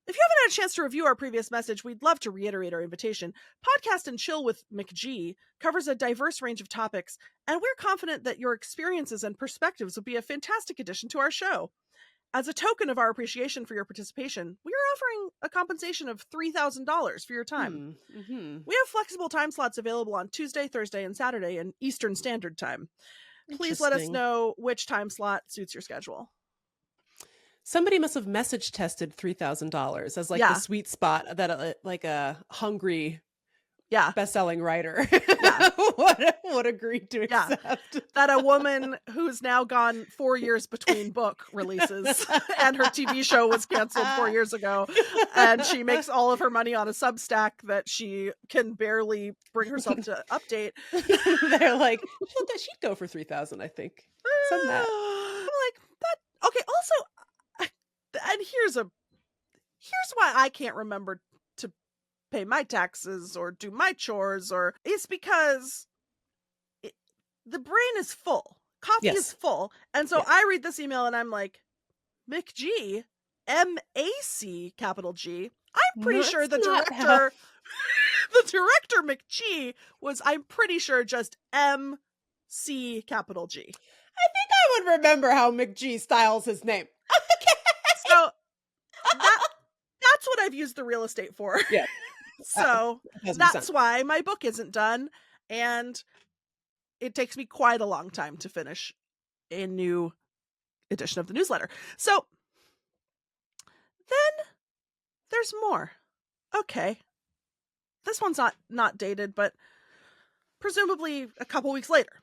[SPEAKER 1] If you haven't had a chance to review our previous message, we'd love to reiterate our invitation. Podcast and Chill with McG covers a diverse range of topics, and we're confident that your experiences and perspectives would be a fantastic addition to our show. As a token of our appreciation for your participation, we are offering a compensation of $3,000 for your time.
[SPEAKER 2] Mm-hmm.
[SPEAKER 1] We have flexible time slots available on Tuesday, Thursday, and Saturday in Eastern Standard Time. Please let us know which time slot suits your schedule.
[SPEAKER 2] Somebody must have message tested $3,000 as like the sweet spot that like a hungry best-selling writer would agree to accept.
[SPEAKER 1] That a woman who's now gone 4 years between book releases and her TV show was canceled 4 years ago, and she makes all of her money on a Substack that she can barely bring herself to update.
[SPEAKER 2] They're like, she'd go for $3,000, I think. Some that.
[SPEAKER 1] I'm like, that okay. Also, and here's why I can't remember to pay my taxes or do my chores, or it's because the brain is full. Coffee
[SPEAKER 2] Yes.
[SPEAKER 1] is full. And so
[SPEAKER 2] Yeah.
[SPEAKER 1] I read this email and I'm like, McG, M-A-C capital G. I'm pretty
[SPEAKER 2] No,
[SPEAKER 1] sure the
[SPEAKER 2] that's not
[SPEAKER 1] director, the director McG was, I'm pretty sure, just M-C capital G.
[SPEAKER 2] I think I would remember how McG styles his name.
[SPEAKER 1] So that's what I've used the real estate for.
[SPEAKER 2] Yeah.
[SPEAKER 1] So
[SPEAKER 2] 1000%.
[SPEAKER 1] that's why my book isn't done. And it takes me quite a long time to finish a new edition of the newsletter. So then there's more. Okay. This one's not dated, but presumably a couple weeks later.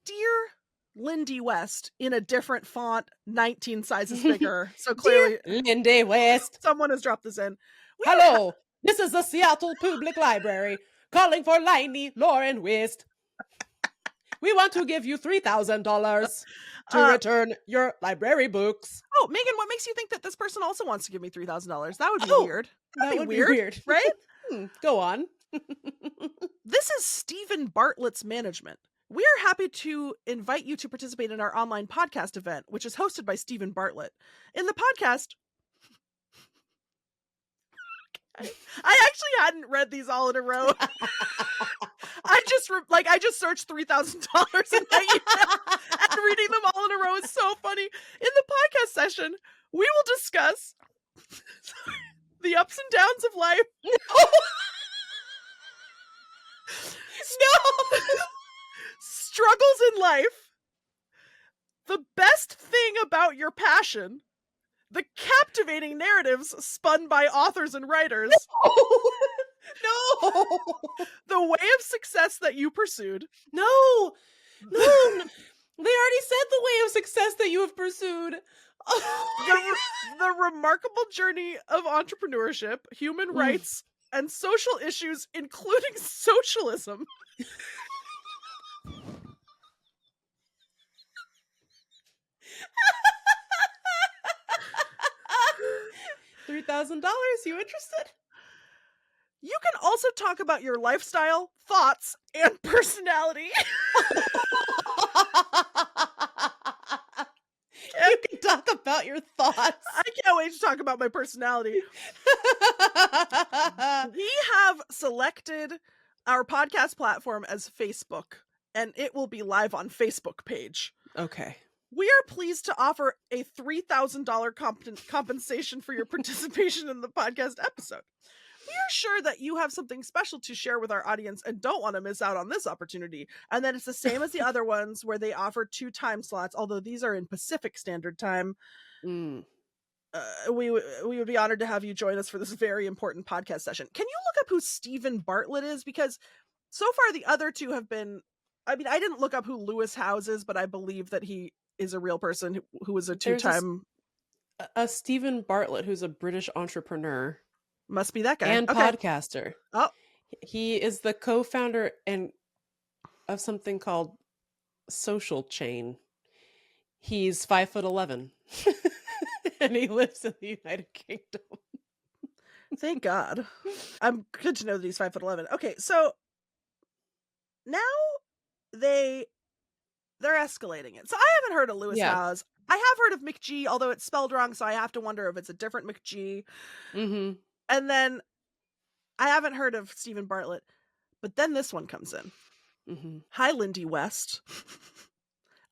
[SPEAKER 1] Dear Lindy West, in a different font, 19 sizes bigger. So clearly
[SPEAKER 2] Lindy West.
[SPEAKER 1] someone has dropped this in.
[SPEAKER 2] Hello, this is the Seattle Public Library calling for Lindy Lauren West. We want to give you $3,000 to return your library books.
[SPEAKER 1] Oh, Meagan, what makes you think that this person also wants to give me $3,000? That would be weird.
[SPEAKER 2] That would be weird.
[SPEAKER 1] Right?
[SPEAKER 2] Go on.
[SPEAKER 1] This is Stephen Bartlett's management. We are happy to invite you to participate in our online podcast event, which is hosted by Stephen Bartlett. In the podcast, I actually hadn't read these all in a row. I just searched $3,000 in my email, and reading them all in a row is so funny. In the podcast session, we will discuss the ups and downs of life.
[SPEAKER 2] No.
[SPEAKER 1] Struggles in life, the best thing about your passion, the captivating narratives spun by authors and writers,
[SPEAKER 2] No.
[SPEAKER 1] the way of success that you pursued.
[SPEAKER 2] No. They already said the way of success that you have pursued.
[SPEAKER 1] The remarkable journey of entrepreneurship, human rights, and social issues, including socialism.
[SPEAKER 2] $3,000. You interested?
[SPEAKER 1] You can also talk about your lifestyle, thoughts, and personality.
[SPEAKER 2] You can talk about your thoughts.
[SPEAKER 1] I can't wait to talk about my personality. We have selected our podcast platform as Facebook, and it will be live on Facebook page.
[SPEAKER 2] Okay.
[SPEAKER 1] We are pleased to offer a $3,000 compensation for your participation in the podcast episode. We are sure that you have something special to share with our audience and don't want to miss out on this opportunity. And that it's the same as the other ones where they offer 2 time slots, although these are in Pacific Standard Time. We would be honored to have you join us for this very important podcast session. Can you look up who Stephen Bartlett is? Because so far the other 2 have been, I mean, I didn't look up who Lewis Howes is, but I believe that he is a real person who was a 2-time.
[SPEAKER 2] A Stephen Bartlett, who's a British entrepreneur.
[SPEAKER 1] Must be that guy.
[SPEAKER 2] And podcaster.
[SPEAKER 1] Oh.
[SPEAKER 2] He is the co-founder of something called Social Chain. He's 5'11", and he lives in the United Kingdom.
[SPEAKER 1] Thank God. I'm good to know that he's 5'11". Okay, so now they're escalating it. So I haven't heard of Lewis Howes. I have heard of McG, although it's spelled wrong, so I have to wonder if it's a different McG.
[SPEAKER 2] Mm-hmm.
[SPEAKER 1] And then I haven't heard of Stephen Bartlett, but then this one comes in.
[SPEAKER 2] Mm-hmm.
[SPEAKER 1] Hi, Lindy West.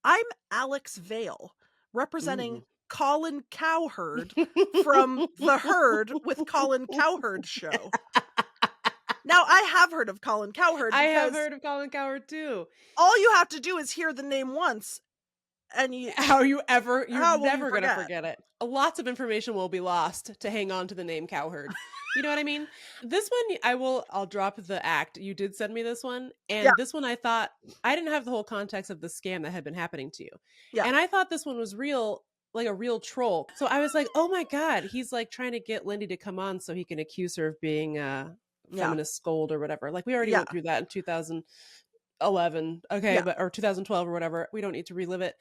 [SPEAKER 1] I'm Alex Vale, representing Colin Cowherd from The Herd with Colin Cowherd show. Now, I have heard of Colin Cowherd.
[SPEAKER 2] I have heard of Colin Cowherd too.
[SPEAKER 1] All you have to do is hear the name once, and you're
[SPEAKER 2] never going to forget it. Lots of information will be lost to hang on to the name Cowherd. You know what I mean? This one, I'll drop the act. You did send me this one. And this one, I thought, I didn't have the whole context of the scam that had been happening to you. Yeah. And I thought this one was real, like a real troll. So I was like, oh my God, he's like trying to get Lindy to come on so he can accuse her of being a feminist scold or whatever. Like we already went through that in 2011. Okay. Or 2012 or whatever. We don't need to relive it.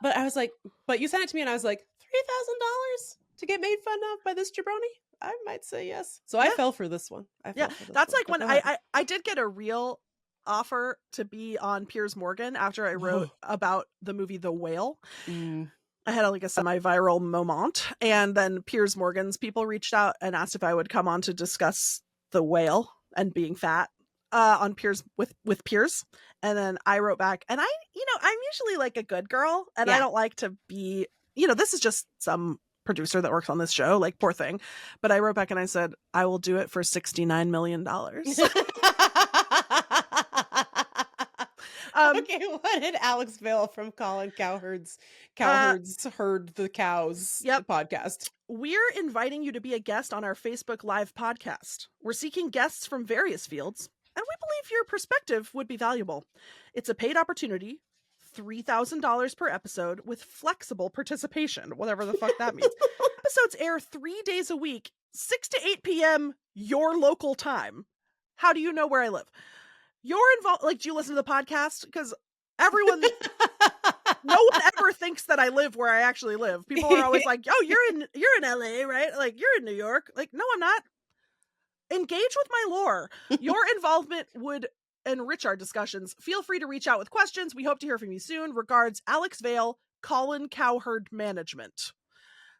[SPEAKER 2] But I was like, but you sent it to me and I was like, $3,000? to get made fun of by this jabroni? I might say yes. So I fell for this one.
[SPEAKER 1] That's like when I did get a real offer to be on Piers Morgan after I wrote about the movie The Whale. I had like a semi-viral moment, and then Piers Morgan's people reached out and asked if I would come on to discuss The Whale and being fat on Piers with Piers. And then I wrote back, and I'm usually like a good girl, and I don't like to be, this is just some producer that works on this show, like, poor thing. But I wrote back and I said, I will do it for $69 million.
[SPEAKER 2] Okay, what did Alex Vale from Colin Cowherd's Herd the Cows podcast?
[SPEAKER 1] We're inviting you to be a guest on our Facebook Live podcast. We're seeking guests from various fields, and we believe your perspective would be valuable. It's a paid opportunity, $3,000 per episode with flexible participation, whatever the fuck that means. Episodes air 3 days a week, 6 to 8 p.m. your local time. How do you know where I live? You're involved. Like, do you listen to the podcast? Because everyone, no one ever thinks that I live where I actually live. People are always like, "Oh, you're in LA, right? Like, you're in New York." Like, no, I'm not. Engage with my lore. Your involvement would enrich our discussions. Feel free to reach out with questions. We hope to hear from you soon. Regards, Alex Vale, Colin Cowherd Management.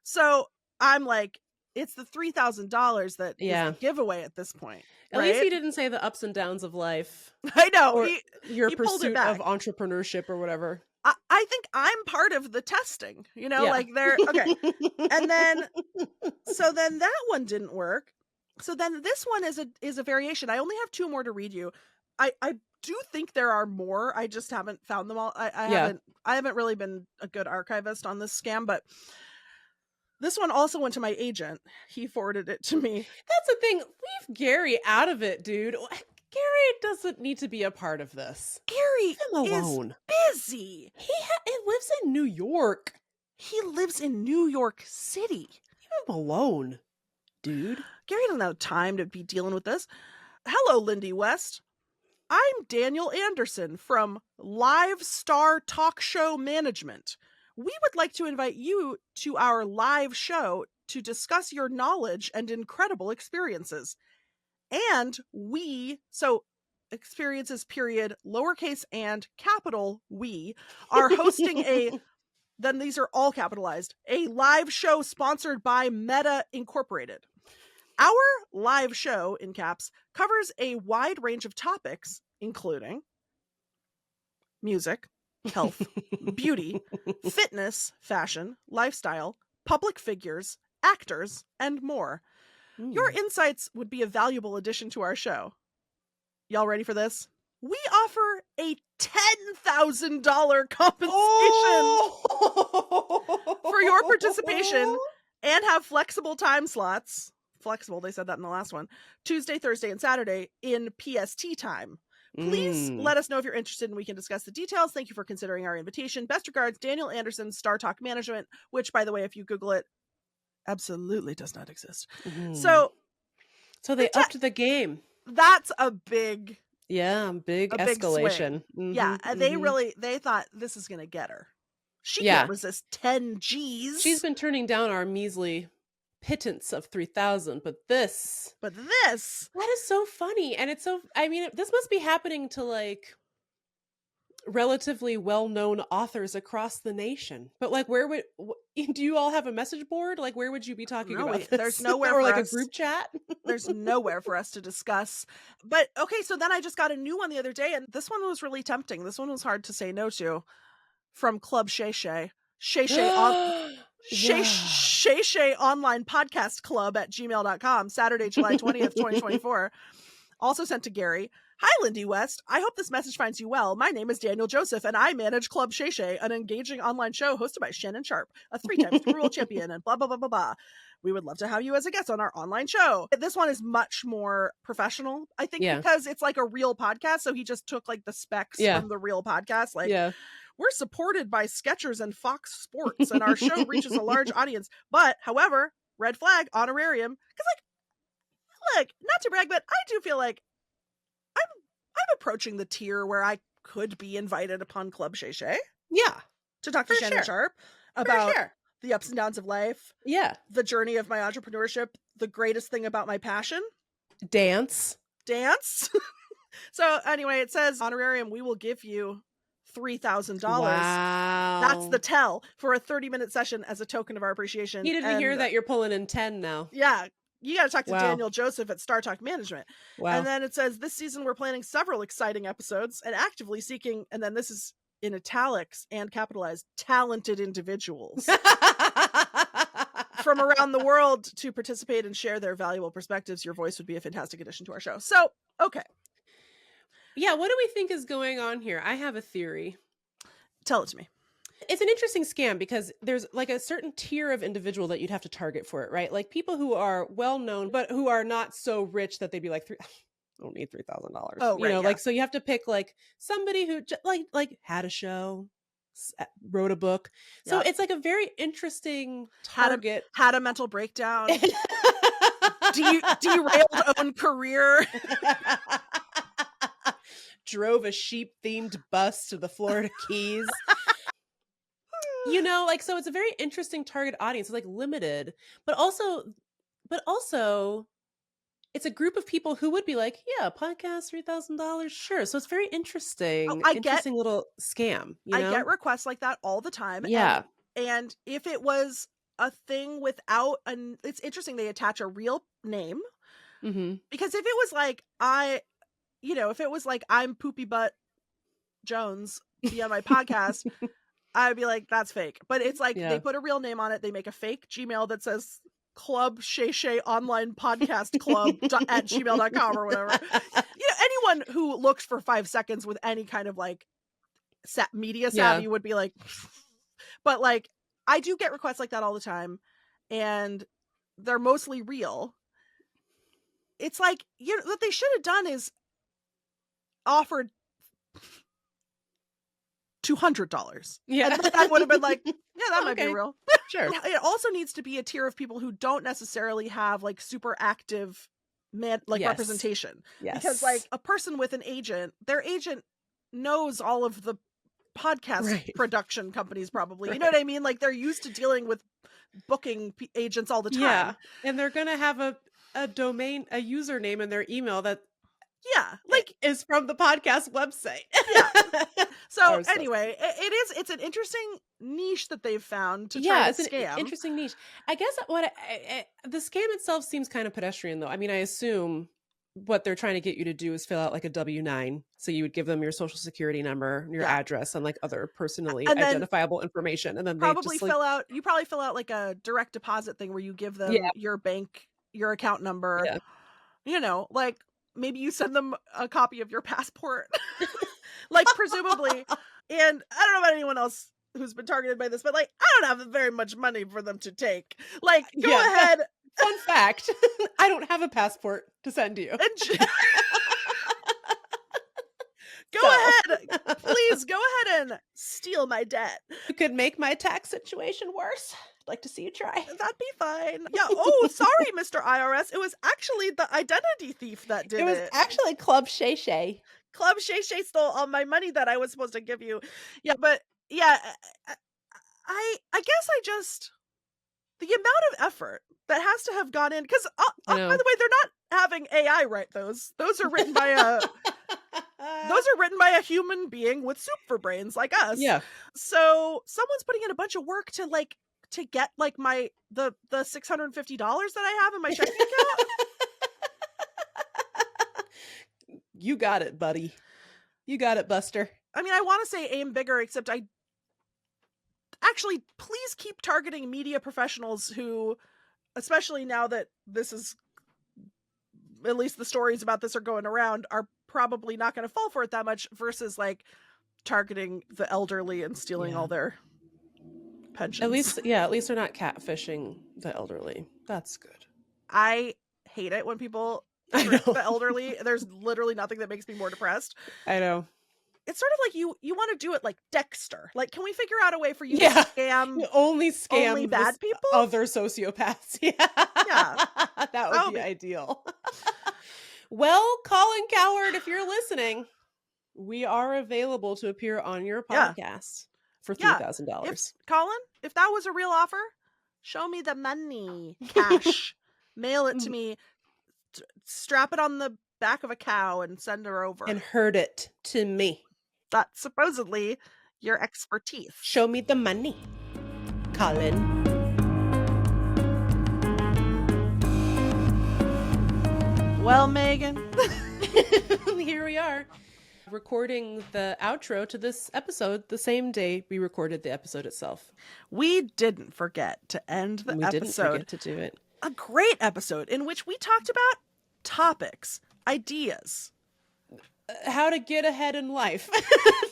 [SPEAKER 1] So I'm like, it's the $3,000 that is the giveaway at this point.
[SPEAKER 2] At least he didn't say the ups and downs of life.
[SPEAKER 1] I know.
[SPEAKER 2] Or your pursuit of entrepreneurship or whatever.
[SPEAKER 1] I think I'm part of the testing, like they're okay. And then, so then that one didn't work. So then this one is a variation. I only have 2 more to read you. I do think there are more. I just haven't found them all. I haven't really been a good archivist on this scam, but this one also went to my agent. He forwarded it to me.
[SPEAKER 2] That's the thing. Leave Gary out of it, dude. Gary doesn't need to be a part of this.
[SPEAKER 1] Gary
[SPEAKER 2] Leave him alone.
[SPEAKER 1] Is busy.
[SPEAKER 2] He lives in New York.
[SPEAKER 1] He lives in New York City.
[SPEAKER 2] Leave him alone, dude.
[SPEAKER 1] Gary doesn't have time to be dealing with this. Hello, Lindy West. I'm Daniel Anderson from Live Star Talk Show Management. We would like to invite you to our live show to discuss your knowledge and incredible experiences. And experiences, period, lowercase and capital we, are hosting then these are all capitalized, a live show sponsored by Meta Incorporated. Our live show, in caps, covers a wide range of topics, including music, health, beauty, fitness, fashion, lifestyle, public figures, actors, and more. Your insights would be a valuable addition to our show. Y'all ready for this? We offer a $10,000 compensation for your participation and have flexible time slots. Flexible, they said that in the last one. Tuesday, Thursday, and Saturday in PST time. Please let us know if you're interested and we can discuss the details. Thank you for considering our invitation. Best regards, Daniel Anderson, Star Talk Management, which, by the way, if you Google it, absolutely does not exist. So
[SPEAKER 2] they upped the game.
[SPEAKER 1] That's a big
[SPEAKER 2] escalation.
[SPEAKER 1] They thought this is going to get her. She can't resist 10 G's.
[SPEAKER 2] She's been turning down our measly pittance of 3,000, but this
[SPEAKER 1] that is
[SPEAKER 2] so funny. And it's so, I mean, this must be happening to like relatively well-known authors across the nation, but like, do you all have a message board? Like, where would you be talking about this?
[SPEAKER 1] There's nowhere
[SPEAKER 2] or
[SPEAKER 1] for
[SPEAKER 2] like
[SPEAKER 1] us.
[SPEAKER 2] A group chat.
[SPEAKER 1] There's nowhere for us to discuss. But okay, so then I just got a new one the other day, and this one was really tempting. This one was hard to say no to. From Club Shay Shay Online Podcast Club at gmail.com, Saturday, July 20th, 2024. Also sent to Gary. Hi, Lindy West. I hope this message finds you well. My name is Daniel Joseph, and I manage Club Shay Shay, an engaging online show hosted by Shannon Sharp, a 3-time Super Bowl champion, and blah, blah, blah, blah, blah. We would love to have you as a guest on our online show. This one is much more professional, I think, because it's like a real podcast. So he just took like the specs from the real podcast. Like, we're supported by Skechers and Fox Sports, and our show reaches a large audience. But, however, red flag, honorarium. Because, like, look, not to brag, but I do feel like I'm approaching the tier where I could be invited upon Club Shay Shay.
[SPEAKER 2] Yeah.
[SPEAKER 1] To talk to Shannon Sharp about the ups and downs of life,
[SPEAKER 2] Yeah.
[SPEAKER 1] the journey of my entrepreneurship, the greatest thing about my passion,
[SPEAKER 2] Dance.
[SPEAKER 1] So anyway, it says honorarium, we will give you $3,000.
[SPEAKER 2] Wow.
[SPEAKER 1] That's the tell for a 30-minute session as a token of our appreciation.
[SPEAKER 2] He didn't hear that you're pulling in 10 now.
[SPEAKER 1] Yeah. You got to talk to
[SPEAKER 2] Wow.
[SPEAKER 1] Daniel Joseph at Star Talk Management.
[SPEAKER 2] Wow.
[SPEAKER 1] And then it says, this season we're planning several exciting episodes and actively seeking, and then this is in italics and capitalized, talented individuals from around the world to participate and share their valuable perspectives. Your voice would be a fantastic addition to our show. So, okay.
[SPEAKER 2] Yeah, what do we think is going on here? I have a theory.
[SPEAKER 1] Tell it to me.
[SPEAKER 2] It's an interesting scam because there's like a certain tier of individual that you'd have to target for it, right? Like people who are well known, but who are not so rich that they'd be like, I don't need $3,000.
[SPEAKER 1] Oh, right, yeah.
[SPEAKER 2] Like, so you have to pick like somebody who like had a show, wrote a book. So
[SPEAKER 1] Yeah.
[SPEAKER 2] it's like a very interesting target.
[SPEAKER 1] Had a mental breakdown. Derailed own career.
[SPEAKER 2] Drove a sheep themed bus to the Florida Keys. Like, so it's a very interesting target audience. It's like limited, but also it's a group of people who would be like, yeah, podcast, $3,000. Sure. So it's very interesting. Interesting little scam.
[SPEAKER 1] I get requests like that all the time.
[SPEAKER 2] Yeah.
[SPEAKER 1] And if it was a thing without it's interesting. They attach a real name, because if it was like, if it was like, I'm Poopy Butt Jones via my podcast, I'd be like, that's fake. But it's like, they put a real name on it. They make a fake Gmail that says Club Shay Shay Online Podcast Club at gmail.com or whatever. Anyone who looks for 5 seconds with any kind of like media savvy would be like, but like, I do get requests like that all the time, and they're mostly real. It's like, what they should have done is offered $200.
[SPEAKER 2] Yeah.
[SPEAKER 1] And I would have been like, yeah, that might be real.
[SPEAKER 2] Sure.
[SPEAKER 1] It also needs to be a tier of people who don't necessarily have like super active representation.
[SPEAKER 2] Yes.
[SPEAKER 1] Because like a person with an agent, their agent knows all of the podcast production companies probably. You know what I mean? Like they're used to dealing with booking agents all the time.
[SPEAKER 2] Yeah. And they're going to have a domain, a username in their email that is from the podcast website.
[SPEAKER 1] Yeah. So anyway, it's an interesting niche that they've found to try to scam.
[SPEAKER 2] An interesting niche. I guess the scam itself seems kind of pedestrian though. I mean, I assume what they're trying to get you to do is fill out like a W-9. So you would give them your social security number, your address, and like other personally identifiable information. And then
[SPEAKER 1] you probably fill out like a direct deposit thing where you give them your account number. Yeah. Like maybe you send them a copy of your passport, like presumably. And I don't know about anyone else who's been targeted by this, but like, I don't have very much money for them to take. Like, go ahead.
[SPEAKER 2] Fun fact, I don't have a passport to send you.
[SPEAKER 1] Ahead. Please go ahead and steal my debt.
[SPEAKER 2] You could make my tax situation worse. I'd like to see you try.
[SPEAKER 1] That'd be fine. Yeah. Oh, sorry, Mr. IRS. It was actually the identity thief that did it.
[SPEAKER 2] It was actually Club Shay Shay.
[SPEAKER 1] Club Shay Shay stole all my money that I was supposed to give you. Yeah, but yeah, I guess I just, the amount of effort that has to have gone in, because by the way, they're not having AI write those. Those are written by a human being with soup for brains like us. Yeah. So someone's putting in a bunch of work to get like the $650 that I have in my checking account.
[SPEAKER 2] You got it, buddy. You got it, Buster.
[SPEAKER 1] I mean, I want to say aim bigger, except actually, please keep targeting media professionals who, especially now that this is, at least the stories about this are going around, are probably not going to fall for it that much, versus like targeting the elderly and stealing all their pensions.
[SPEAKER 2] At least they're not catfishing the elderly. That's good.
[SPEAKER 1] I hate it when people trick the elderly. There's literally nothing that makes me more depressed.
[SPEAKER 2] I know.
[SPEAKER 1] It's sort of like you want to do it like Dexter. Like, can we figure out a way for you to scam
[SPEAKER 2] only
[SPEAKER 1] bad people?
[SPEAKER 2] Other sociopaths. Yeah. That would be ideal. Well, Colin Cowherd, if you're listening, we are available to appear on your podcast. for
[SPEAKER 1] Yeah.
[SPEAKER 2] $3,000.
[SPEAKER 1] Colin, if that was a real offer, show me the money, cash, mail it to me, strap it on the back of a cow and send her over.
[SPEAKER 2] And herd it to me.
[SPEAKER 1] That's supposedly your expertise.
[SPEAKER 2] Show me the money, Colin.
[SPEAKER 1] Well, Meagan,
[SPEAKER 2] Here we are, recording the outro to this episode the same day we recorded the episode itself.
[SPEAKER 1] we didn't forget to end the
[SPEAKER 2] We
[SPEAKER 1] episode.
[SPEAKER 2] didn't forget to do it.
[SPEAKER 1] A great episode in which we talked about topics, ideas.
[SPEAKER 2] How to get ahead in life.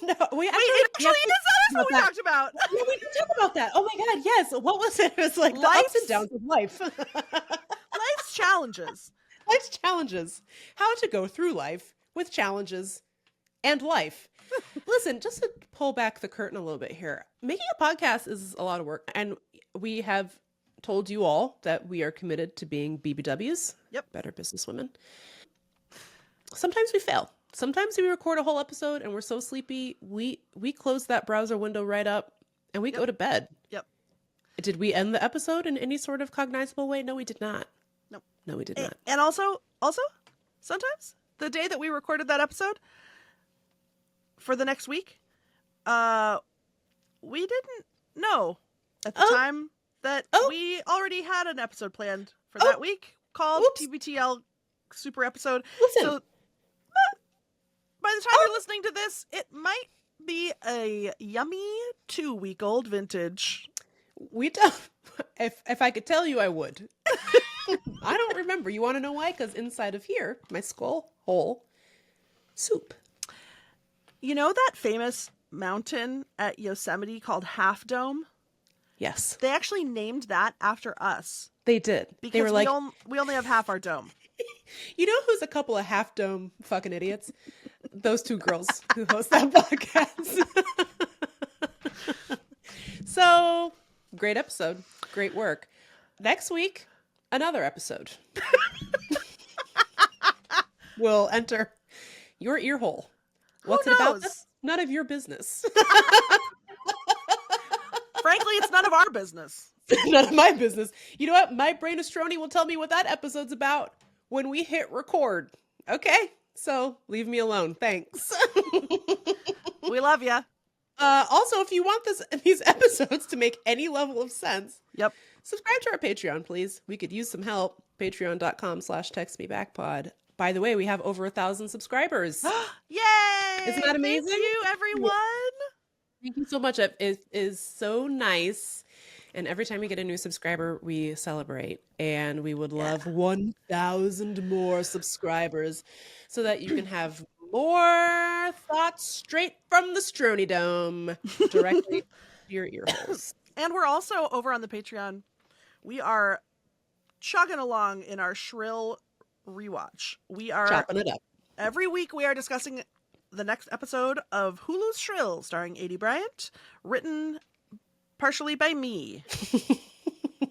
[SPEAKER 2] No,
[SPEAKER 1] Wait, it actually is that what we talked about.
[SPEAKER 2] Yeah, we did talk about that. Oh my God, yes. What was it? It was like the ups
[SPEAKER 1] Life's-
[SPEAKER 2] and downs of life.
[SPEAKER 1] Life's challenges.
[SPEAKER 2] Life's challenges. How to go through life with challenges and life. Listen, just to pull back the curtain a little bit here, making a podcast is a lot of work. And we have told you all that we are committed to being BBWs.
[SPEAKER 1] Yep.
[SPEAKER 2] Better businesswomen. Sometimes we fail. Sometimes we record a whole episode and we're so sleepy, we close that browser window right up and we go to bed.
[SPEAKER 1] Yep.
[SPEAKER 2] Did we end the episode in any sort of cognizable way? No, we did not.
[SPEAKER 1] Nope.
[SPEAKER 2] No, we did not.
[SPEAKER 1] And also, sometimes the day that we recorded that episode for the next week, we didn't know at the time that we already had an episode planned for that week called TBTL Super Episode.
[SPEAKER 2] Listen.
[SPEAKER 1] So by the time you're listening to this, it might be a yummy 2-week-old vintage.
[SPEAKER 2] We don't. If I could tell you, I would. I don't remember. You want to know why? Because inside of here, my skull hole, soup.
[SPEAKER 1] You know that famous mountain at Yosemite called Half Dome?
[SPEAKER 2] Yes,
[SPEAKER 1] They actually named that after us
[SPEAKER 2] they did.
[SPEAKER 1] because
[SPEAKER 2] They were like,
[SPEAKER 1] we only have half our dome.
[SPEAKER 2] you know who's a couple of half dome fucking idiots? Those two girls who host that podcast. So, great episode. Great work. Next week, another episode. Will enter your ear hole. What's it about?
[SPEAKER 1] knows?
[SPEAKER 2] That's none of your business.
[SPEAKER 1] Frankly, it's none of our business.
[SPEAKER 2] None of my business. You know what? My brain astroni will tell me what that episode's about when we hit record. Okay? So leave me alone. Thanks.
[SPEAKER 1] We love you.
[SPEAKER 2] Also, if you want these episodes to make any level of sense,
[SPEAKER 1] Yep.
[SPEAKER 2] subscribe to our Patreon, please. We could use some help. Patreon.com/textmebackpod. By the way, we have over 1,000 subscribers.
[SPEAKER 1] Yay!
[SPEAKER 2] Isn't that amazing?
[SPEAKER 1] Thank you, everyone.
[SPEAKER 2] Thank you so much. It is so nice. And every time we get a new subscriber, we celebrate. And we would love 1,000 more subscribers so that you can have more thoughts straight from the Strony Dome directly to your ear holes.
[SPEAKER 1] And we're also over on the Patreon. We are chugging along in our Shrill rewatch. We are
[SPEAKER 2] Chopping it up.
[SPEAKER 1] every week we are discussing the next episode of Hulu's Shrill, starring A.D. Bryant, written partially by me.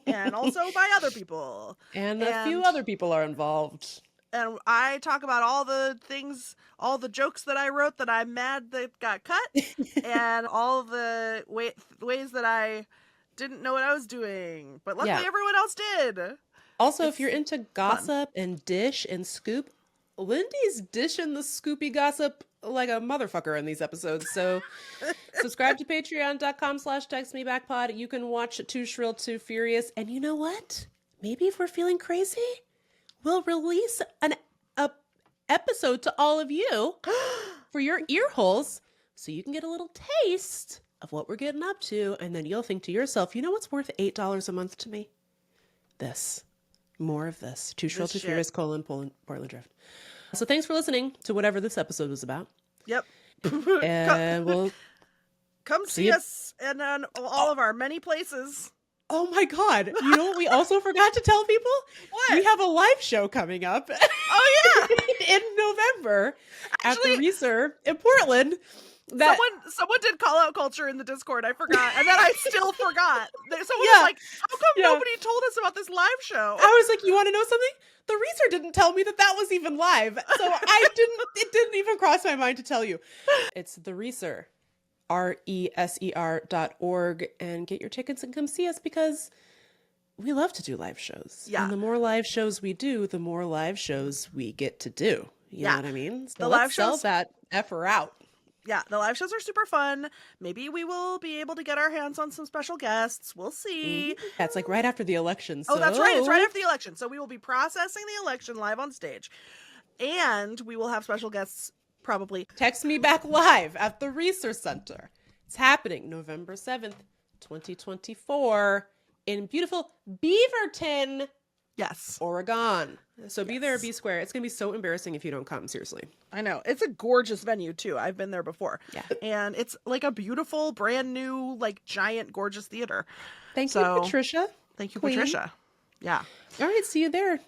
[SPEAKER 1] And also by other people.
[SPEAKER 2] And a few other people are involved.
[SPEAKER 1] And I talk about all the things, all the jokes that I wrote that I'm mad that got cut, and all the ways that I didn't know what I was doing. But luckily everyone else did.
[SPEAKER 2] Also, if you're into gossip and dish and scoop, Lindy's dishing the scoopy gossip like a motherfucker in these episodes. So subscribe to patreon.com/textmebackpod. You can watch Too Shrill, Too Furious. And you know what? Maybe if we're feeling crazy, we'll release a episode to all of you for your ear holes so you can get a little taste of what we're getting up to. And then you'll think to yourself, you know what's worth $8 a month to me? This. More of this. Too Shrill, Too Furious, Portland Drift. So thanks for listening to whatever this episode was about.
[SPEAKER 1] Yep.
[SPEAKER 2] And we'll
[SPEAKER 1] Come see us in all of our many places.
[SPEAKER 2] Oh my God. You know what we also forgot to tell people?
[SPEAKER 1] What?
[SPEAKER 2] We have a live show coming up.
[SPEAKER 1] Oh, yeah.
[SPEAKER 2] In November
[SPEAKER 1] Actually,
[SPEAKER 2] at the Reeser in Portland.
[SPEAKER 1] Someone did call out culture in the Discord. I forgot. And then I still forgot. Someone was like, how come nobody told us about this live show?
[SPEAKER 2] I was like, you want to know something? The Reeser didn't tell me that was even live. So it didn't even cross my mind to tell you. It's the Reeser reser.org, and get your tickets and come see us, because we love to do live shows.
[SPEAKER 1] Yeah.
[SPEAKER 2] And the more live shows we do, the more live shows we get to do. You know what I mean? So
[SPEAKER 1] The
[SPEAKER 2] let's
[SPEAKER 1] live
[SPEAKER 2] sell
[SPEAKER 1] shows-
[SPEAKER 2] that effer out.
[SPEAKER 1] Yeah, the live shows are super fun. Maybe we will be able to get our hands on some special guests. We'll see.
[SPEAKER 2] That's like right after the election.
[SPEAKER 1] Oh, that's right. It's right after the election. So we will be processing the election live on stage. And we will have special guests probably.
[SPEAKER 2] Text Me Back live at the Research Center. It's happening November 7th, 2024 in beautiful Beaverton,
[SPEAKER 1] Yes.
[SPEAKER 2] Oregon. So be there, be square. It's going to be so embarrassing if you don't come, seriously.
[SPEAKER 1] I know. It's a gorgeous venue, too. I've been there before.
[SPEAKER 2] Yeah.
[SPEAKER 1] And it's like a beautiful, brand new, like giant, gorgeous theater.
[SPEAKER 2] Thank you, Patricia.
[SPEAKER 1] Thank you,
[SPEAKER 2] Queen.
[SPEAKER 1] Patricia. Yeah.
[SPEAKER 2] All right, see you there,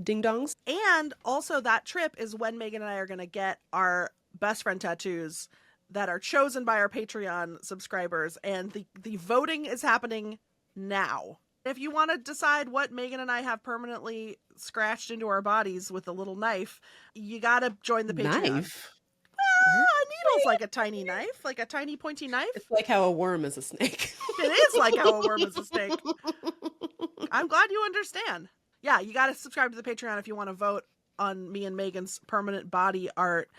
[SPEAKER 2] ding dongs.
[SPEAKER 1] And also that trip is when Meagan and I are going to get our best friend tattoos that are chosen by our Patreon subscribers. And the voting is happening now. If you want to decide what Meagan and I have permanently scratched into our bodies with a little knife, you got to join the Patreon.
[SPEAKER 2] Knife?
[SPEAKER 1] Well, a needle's like a tiny knife, like a tiny pointy knife.
[SPEAKER 2] It's like how a worm is a snake.
[SPEAKER 1] It is like how a worm is a snake. I'm glad you understand. Yeah, you got to subscribe to the Patreon if you want to vote on me and Megan's permanent body art,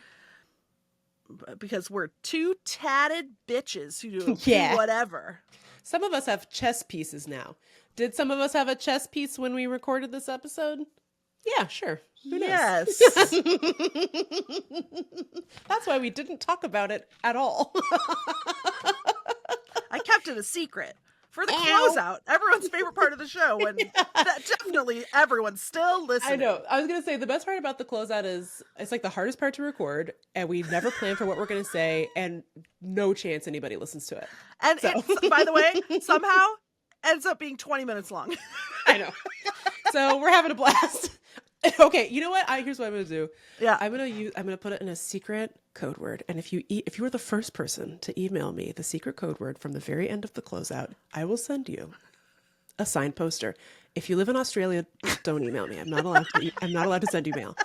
[SPEAKER 1] because we're two tatted bitches who do whatever.
[SPEAKER 2] Some of us have chess pieces now. Did some of us have a chess piece when we recorded this episode? Yeah, sure. Who knows?
[SPEAKER 1] Yes.
[SPEAKER 2] That's why we didn't talk about it at all.
[SPEAKER 1] I kept it a secret for the closeout, everyone's favorite part of the show, and that definitely everyone's still listening.
[SPEAKER 2] I know. I was going to say, the best part about the closeout is it's like the hardest part to record, and we never plan for what we're going to say, and no chance anybody listens to it.
[SPEAKER 1] And it's, by the way, somehow ends up being 20 minutes long.
[SPEAKER 2] I know. So we're having a blast. Okay, you know what? Here's what I'm gonna do.
[SPEAKER 1] Yeah,
[SPEAKER 2] I'm gonna put it in a secret code word, and if you were the first person to email me the secret code word from the very end of the closeout, I will send you a signed poster. If you live in Australia, don't email me. I'm not allowed to send you mail.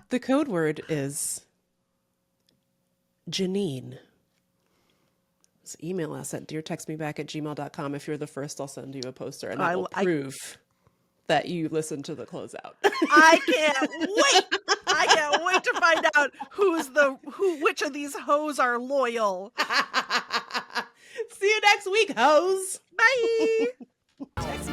[SPEAKER 2] The code word is Janine. So email us at deartextmeback@gmail.com. If you're the first, I'll send you a poster, and that will prove that you listen to the closeout.
[SPEAKER 1] I can't wait. I can't wait to find out which of these hoes are loyal.
[SPEAKER 2] See you next week, hoes.
[SPEAKER 1] Bye. Text